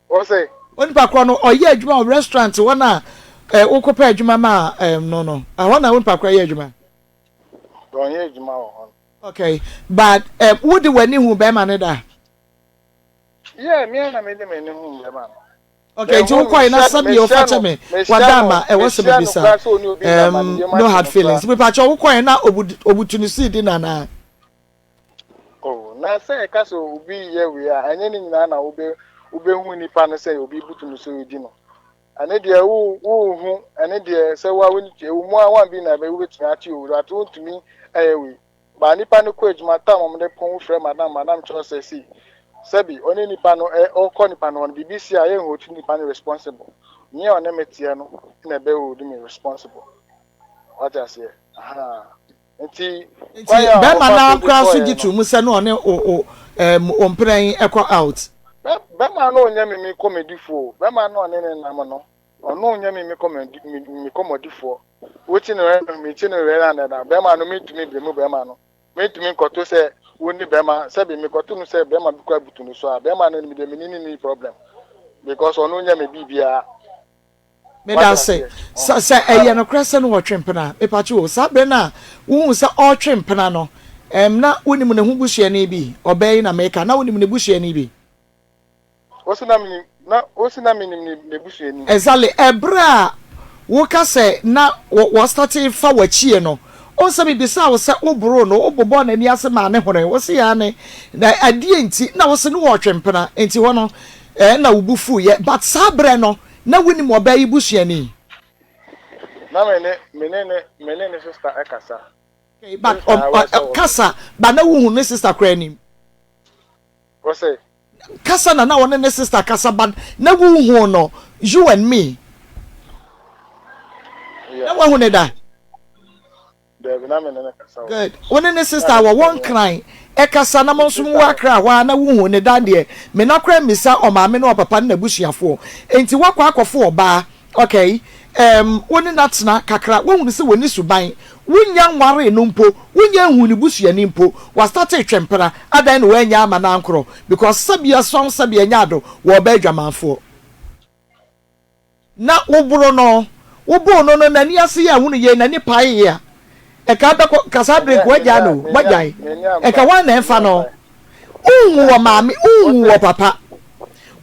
o say onipa kro no oye adwuma restaurant wona ukopa adwuma ma no ahona onipa kro ye adwuma don ye adwuma ho okay but would the wani hu be ma ne da yeah me na me de me ni hu be ma okay to ko ina sabi o fa cheme wadama e wo se be bisa no hard feelings we pa cho ko ina obutuni seed na oh na say ka so obi ye we a anye ni nyina na obe hu nipa no say obi butunu so di no ane de wo hu ane de say wa woni mu a wan bi na be wo betumi ati o that won to me we ba nipa no ko ejuma ta mo de pon frɛ madam cho say see sebi oni nipa no o ko nipa no BBC a ye ho tu nipa no responsible nye on metie no na be o di me responsible what I say aha nti be ma na akra so gitu mu se no one o ompren echo out be ma no nya me comedy fo be ma no ne na mo no ono nya me comedy fo wetin no me ti no re na be ma no me tumi be mu be ma no me tumi koto se woni be ma se be me koto no se be ma bi kwa butu no so a be ma no me de me ni problem because ono nya me bibia me da say say eye no krese no wo twempena me pa che wo sabre na wo se o twempena no na woni mu ne hu buhye na bi obey na meka na woni mu ne buhye na bi osina mi ne buhye ni exactly ebra wo ka say na wo start fa wachie no on se bi bisa wo se obro no obobo na ni ase ma ne hore wo se ya ne na adie nti na wo se no wo twempena nti wo no na wo bufu ye but sabre no na woni mo ba ibuhye ni na menene sister ekasa okay but kasa ba na wo hu ne sister kra ni wo say kasa na won ne sister kasa ba na wo hu no you and me na wo hu ne da na menene kasa good won ne sister wo won cry ekasa na mo so wo akra wa na wo hu ne da de me na kra misa o ma me na papa na busuafo enti wakwa akofo oba okay woni natna kakra wonu se woni suban wunya nware no mpo wunya hu ni busua ni mpo wa start twempera adan no wanya ama na ankro because sabia son sabia nyado wo ba adwamanfo na wobro no no na ni ase ya hunu ye na ni pai ya e ka da kasa break waja no wajan e ka wan na enfa no unwu wo maami unwu wo papa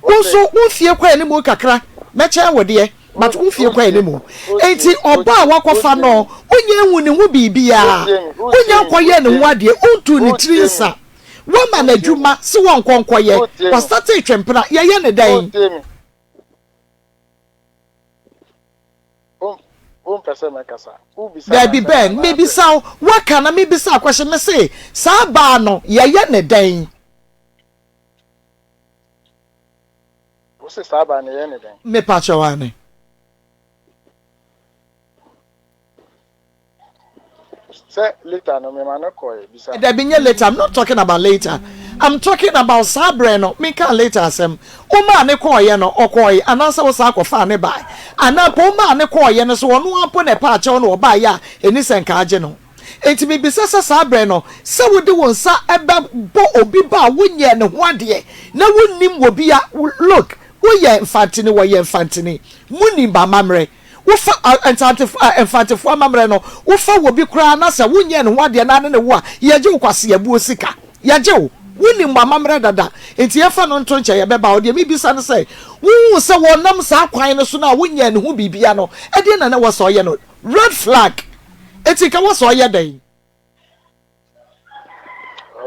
unso unfie kwa ni mu kakra meche wode but unfie kwa ni mu enti oba wakofa no onye hu ni hu bibia onye nkoye ni hu ade untu ni trinsa wama na djuma si won konkoye wa start twempra ye ne dan Baby Ben, maybe so. What can I maybe so? Question me say, Sabano, ye ne day. What's a Sabano, anything? Me pachawane. Say later, no, me man, no call. There be later. I'm not talking about later. I'm talking about Sabreno. Me can later sem. Oma ne call ye no okoy. Anasa was akofa ne buy. Ana poma ne call ye no so onu apo ne pacha no buy ya. Eni senkaje no. Enti me bisasa Sabreno. Se wodi won sa eba bo obi ba wonye ne ho ade. Na wonnim wo bia look. Wo ye infantini wo ye infantini. Muni ba mamre. Wofa enfantifo amamre no wofa wo bi kura na se wonye ne ho ade na ne wo a ye je kwase ya buo sika ye je wo woni mamamre dada enti ye fa no nto nche ye beba wo de mi bisa no se wo se wonam sa kwan no so na wonye ne ho bibia no e de na wo so ye no red flag enti ka wo so ye den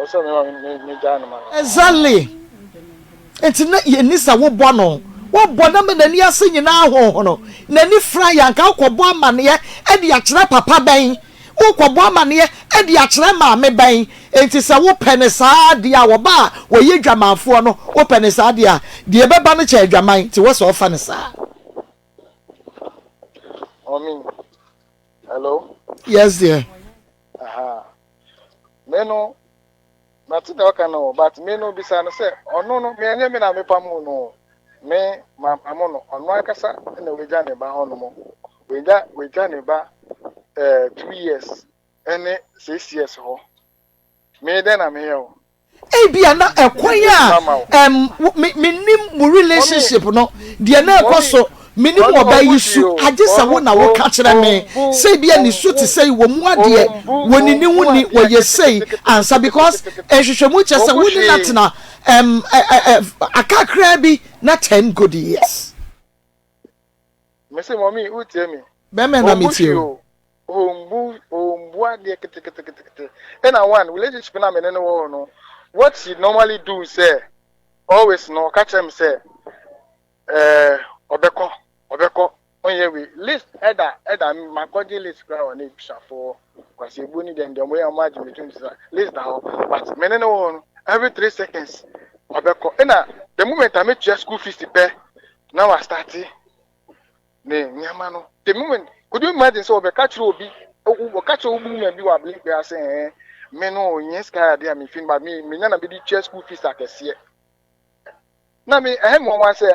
also me jana man exactly enti na ye nisa wo bo no wo bona me nani ase nyina ho no nani fra ya nka kwọbọ amane e de akere papa ben wo kwọbọ amane e de akere maame ben enti se wo pene saa de a wo ba wo ye dwamanfo no wo pene saa de a de beba no che dwaman ti wo so ofa ne saa Omi hello yes dear aha meno mati da waka no but meno bisa no se ono no me anya me na me pamu no me amono ono akasa na weja ne ba hono mo weja ne ba 2 years ene 6 years ho me de na me yo bia na ekwanya minim mu relationship no de na ekoso minim oba yisu agesa wo na wo ka kire me say bia ni su ti say wo mu ade woni ni woni wo ye say answer because ehwehwemu chese woni natna akakra bi na 10 good years me say mommy who tell me be me na meet you ombu ade kete and one relationship na me no no what she normally do say always no catch him say obeko onye we list eda my body list cry on it for because you buni them the way I'm between list that but me no every 3 seconds obeko na the moment I make your school fees pay now I start ne nyama no the moment could you imagine so obeka chiro obi o ka chiro obi me bi wa blink we say me no yes ka dey me fin but me na be the school fees akese na me mo wan say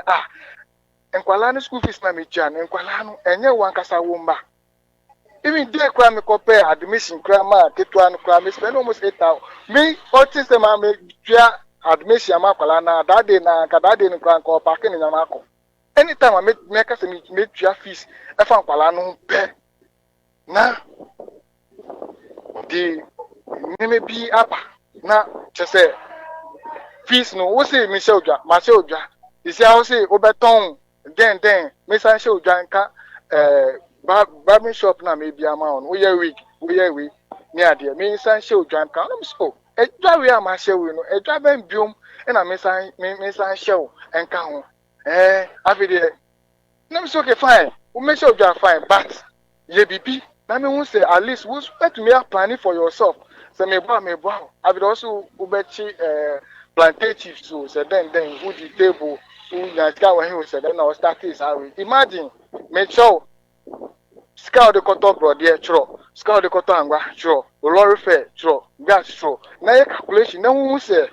enkwala no school fees na me tia na enkwala no enye wan kasa wo mba even dey kra me compare admission kra ma ketua no kra me spend almost 8,000 me otis ma me tia admission ma kwala na that day no kra ko park ni nyama akọ anytime I make kasa me tia fees e fa kwala no pe na di me bi apa na chese fees no wo say me showja ma showja isi how say obeton then me san show janka barbing shop na me bia ma on we week ni ade me san show janka no so edwa we am show we no edwa ben biom na me san show enka ho afide no so okay fine we make show jan fine but ye bibi na me won say at least we expect me planning for yourself say me bo afide also ubechi plantative so say then wood the table when he was said, then I was starting. Imagine, make sure scout the cotton bro, dear true, scout the cotton angua, true, lorry fair, true, gas true. Now, calculation, no one say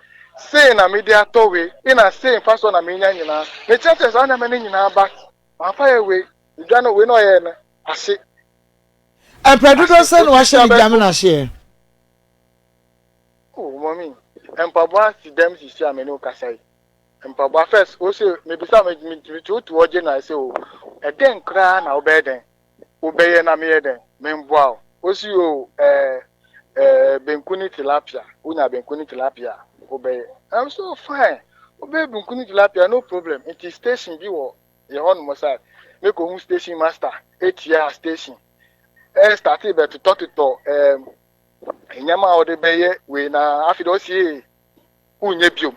na media towe, in a saying fast on a million, you know, the chances are not many in our back. I fire away, you don't know, we know, I see. And Predator said, what shall be damn share? Oh, mommy, and Papa, them, she say, I may no Kasai. Mpabwa first also maybe some me to oje na say o eden kra na obeden obeye na me eden memboa osi o benkuni tilapia unya benkuni tilapia obeye I'm so fine obeye benkuni tilapia no problem it is station bi wo ye hon mo side make o station master 8-year station started be to talk to nyama o de beye we na afido si unye biom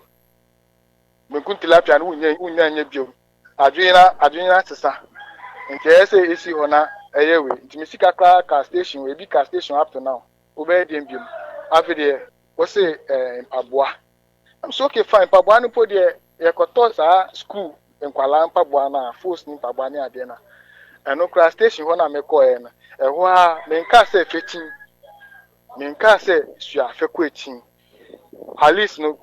Menkuntilapia no unya bio adwena sesa nke ese esi ho na eyewe ntimisi kakra ka station we bi ka station up to now obey dem bio afide wo say aboa I'm so okay fine paboa no po de yekoto sa school enkwala paboa na force ni paboa ni ade na eno kra station ho na meko na eho a menka say fetin menka say sua feko etin alice no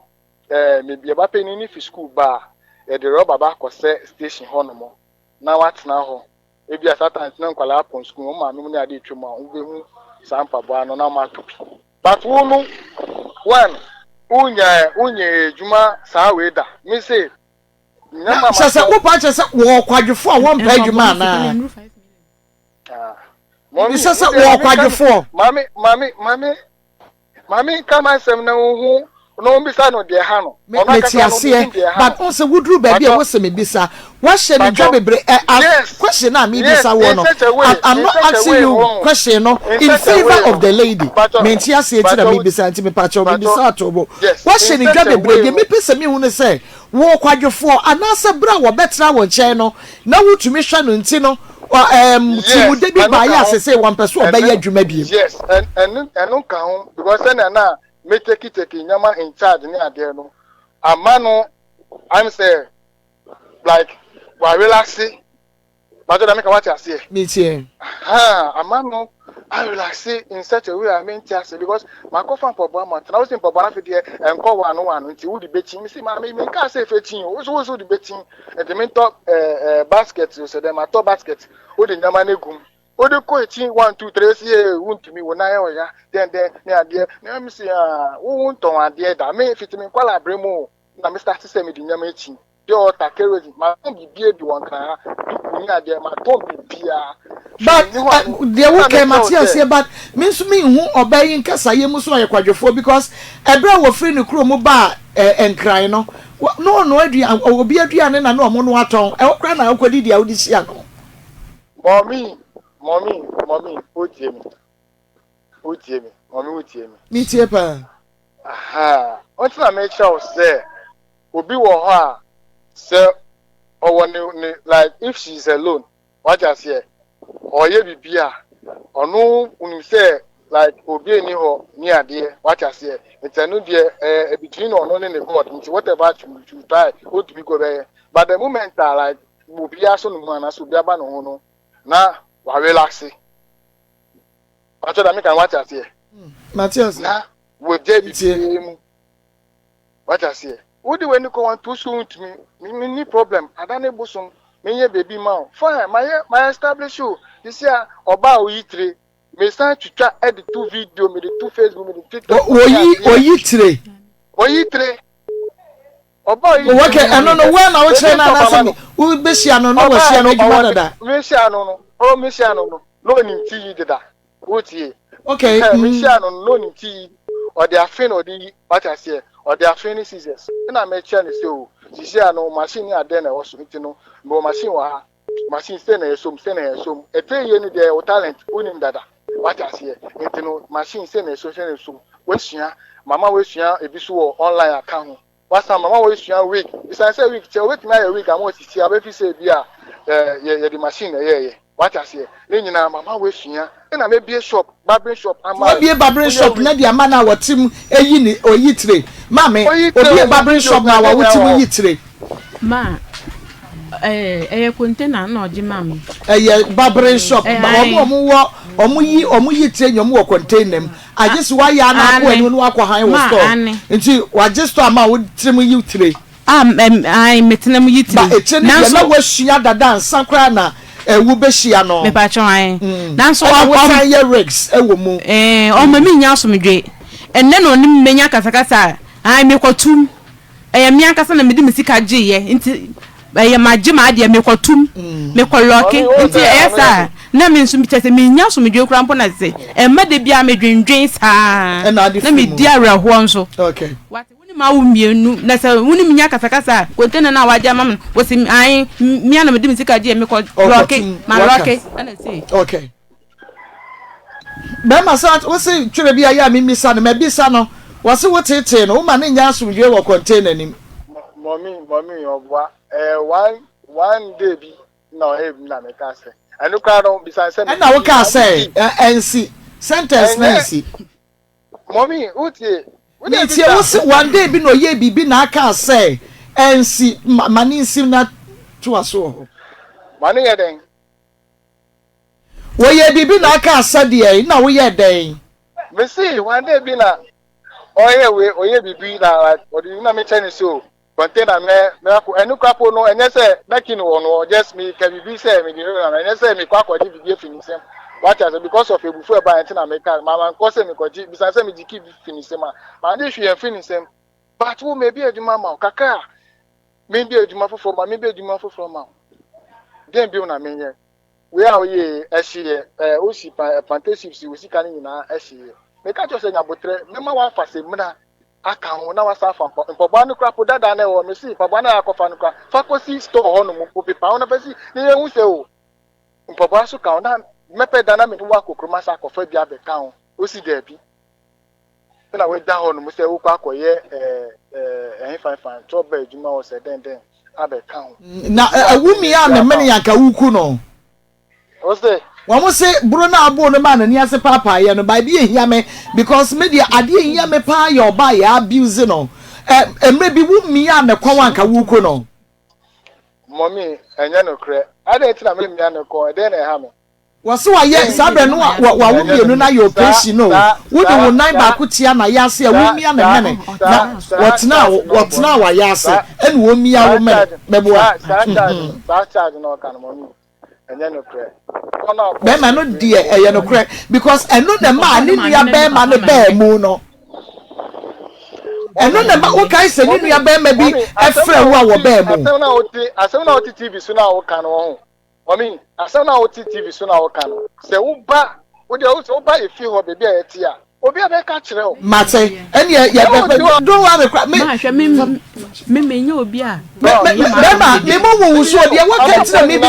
me be ba penny ni fi school ba e de rubber ba ko se station ho no mo na wat na ho e bia satan na nkwala upon school mo ma me ni ade twema wo be hu sampa bo ano na ma topi but wo no one unye juma sa we da me say nyama ma se wo pa che se wo kwadwefo a won pa juma na mo se se wo kwadwefo mami kama sem na hu no bisa no de ha no ona ka but on se wudru ba bia wo se me bisa what she me job bebre question na me bisa wo no I'm not asking you question no in favor of the lady me ntia se ti na me bisa nti me pa cho me bisa to bo what she me job bebre de me pese me hu ne se wo kwadwefo anase bra wo betra wo nche no na wutumi hwa no nti no ti mu de bi ba ya se say one person obeya adwuma bi yes and ka ho because na me take nyama in charge ni ade no amano I'm say like we relaxing but don't make what you say me tie amano I relax in such a way I mean just because my coffin for Bama now in for Bana there and call one until the betting me see my me can say 15 also the betting and the main top basket so them my top basket o the nyama negum o de ko 1 2 3 see won to me wona ya then me ade na me see wo won ton ade da me fit me kwala bremo na me start say me the nyama echi de o ta kerozi ma ton bibie bi won kan ni ade ma ton bibia but they will come Matthias here but means me who obey in kasa ye muso ye kwadwefo because ebra wo free ni kuro mu ba enkran no adua obi aduane na no mo no aton e okra na akwadi dia odi sia no mommy otie me mommy otie me me tie pa aha onti na me show say obi wo ho a say owo ni like if she's alone What I say, or ye be beer, or no, when you say, like, obey any ho near dear, what I say, it's a new dear, between or none in the board, which whatever you try, go to be go there. But the moment I like, will be a son of man, as will be a ban now, I relax it. What I make and what I say. Matthias, now, with JB, what I say. What do when you go on too soon to me? Me problem. I don't know some. Me baby man. Fine. My establish you. This year Oba Oyitre. Me start to try edit 2 video. Me the 2 Facebook. Me the TikTok. Oyitre. Oyitre. Oba Oyitre. Okay. I don't know when I was saying that. Who be she? I don't know what she make you that. Me she no. Oh me she no. No ni ti did that. What ye? Okay. Me she no ni ti. Or they are fin or the what I say. Or they are training scissors. And I make sure so. She say no machine here then I was no machine wa machine stay na some stay na some. E tell you any there talent unim dada. What I say. It no machine stay na some. We share mama we share e bi so online account. What time mama we share week. If I say week, wait na a week I want to see abi say bia the machine yeah. What I say. Then na mama we share. And I may be a shop, barbering shop. I be a barbering shop. Let the man our team a uni or yitre. Mammy, or be a barbering shop now. I want to yitre. Ma, a container, no, Jimmy. A barbering shop. Or muyi train your more contain them. I just why you are not going to walk behind was store. Until what just to amount would trim you today. I'm meeting them yitre. But it's not what she had a dance, Sankrana. Wubeshia no. Me pa chon. Nanso wa ye rigs ewo mu. O ma mi nya so medwe. Enne no nim menya kasakasa. Ai me kwatum. Me ankasa na me di misika gye ye. Nti magye ma ade me kwatum. Me koloke. Nti esa na me nso bitese me nya so medwe kura mpo na se. Ma de bia me dwendwen saa. Na me di awraho nso. Okay. Ma wumienu na se wuni minya kasakasa container na waje mam wo se ai mia na me dim sika je me ko loke ma loke na say okay be ma sa wo se twere bia ya me misa no me bisa no wo se wo tete no wo ma ne nya asomdwe wo container nim mommy obwa one day bi na he na me ka se anu ka no bisa se na wo ka se NC sentence NC mommy utie Nti one day bi no ye bibi na aka say ensi mani nsim na to aso mani ye den wo ye bibi na aka say de na wo ye den me see one day bi na oye bibi na odi na me chene so container me ko enu kwapo no enye say making no just me ka bibi say me di na enye say me kwa di bibi finisem. What is because of a before by America, Mamma cause me besides me to keep finishing my dish you finish them. But who may be a mama, Kaka? Maybe a jumafo from maybe a jumafo from now. Then be on a mania. We are ye as she Usi plantations, you see canning in our as she. Make I just say about Mamma one for say, Muna. I can't now suffer for one crap that I know, Missy, for one aquafanuka, Facosi store on the pound of a sea, they won't say, Pabasu count. Mepe dana me wa kokoma sa kofa bia be kan o si da bi na we da ho no se wo kwa koye fan to ba ejuma o se den abe kan na awumi a me mene yanka wuku no o se wa mo se bro na abo no ma na ni ase papa ye no ba bi ehia me because me dia ade ehia me pa ye oba ya abuse no emre bi wumi a me kwa wanka wuku no mommy enya no kre ade ti na me mia no ko den na ha me waso wa ye sabe no wa wumienu na your operation no wo de wo nan ba ko tia na yase wumia na mene na wotna wa yase ene wo mia wo mene beboa ba charge no kan mo enye no kre be ma no die eye no kre because eno na ma ni nua be ma no be mu no eno na ma wo kai se ni nua be ma bi efre wo a wo be mu asem na oti TV so na wo kan wo I mean, as I now TV so now can say Uba, would you also buy a few of the beer tia? Obi a catch you. Mate, and yet, don't worry, me, you be a. Remember, the moment we saw the one can't maybe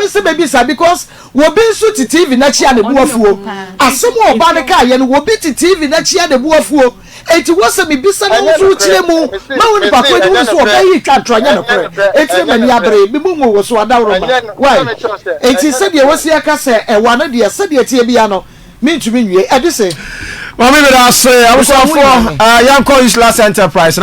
say, maybe, sir, because we'll be so TV next year the Buafu. As some more Banaka and we'll be TV next year the Buafu. eti wo se me bisa no so kire mu ma wo ni papa ni wo so obayi twa tronya no kre eti mani abre bi mu wo so adawro ma why eti se de wo se aka se e wa no de se de tie bia no me ntumi nwie e de se Mami, I say, I was for Yanko Islas Enterprise.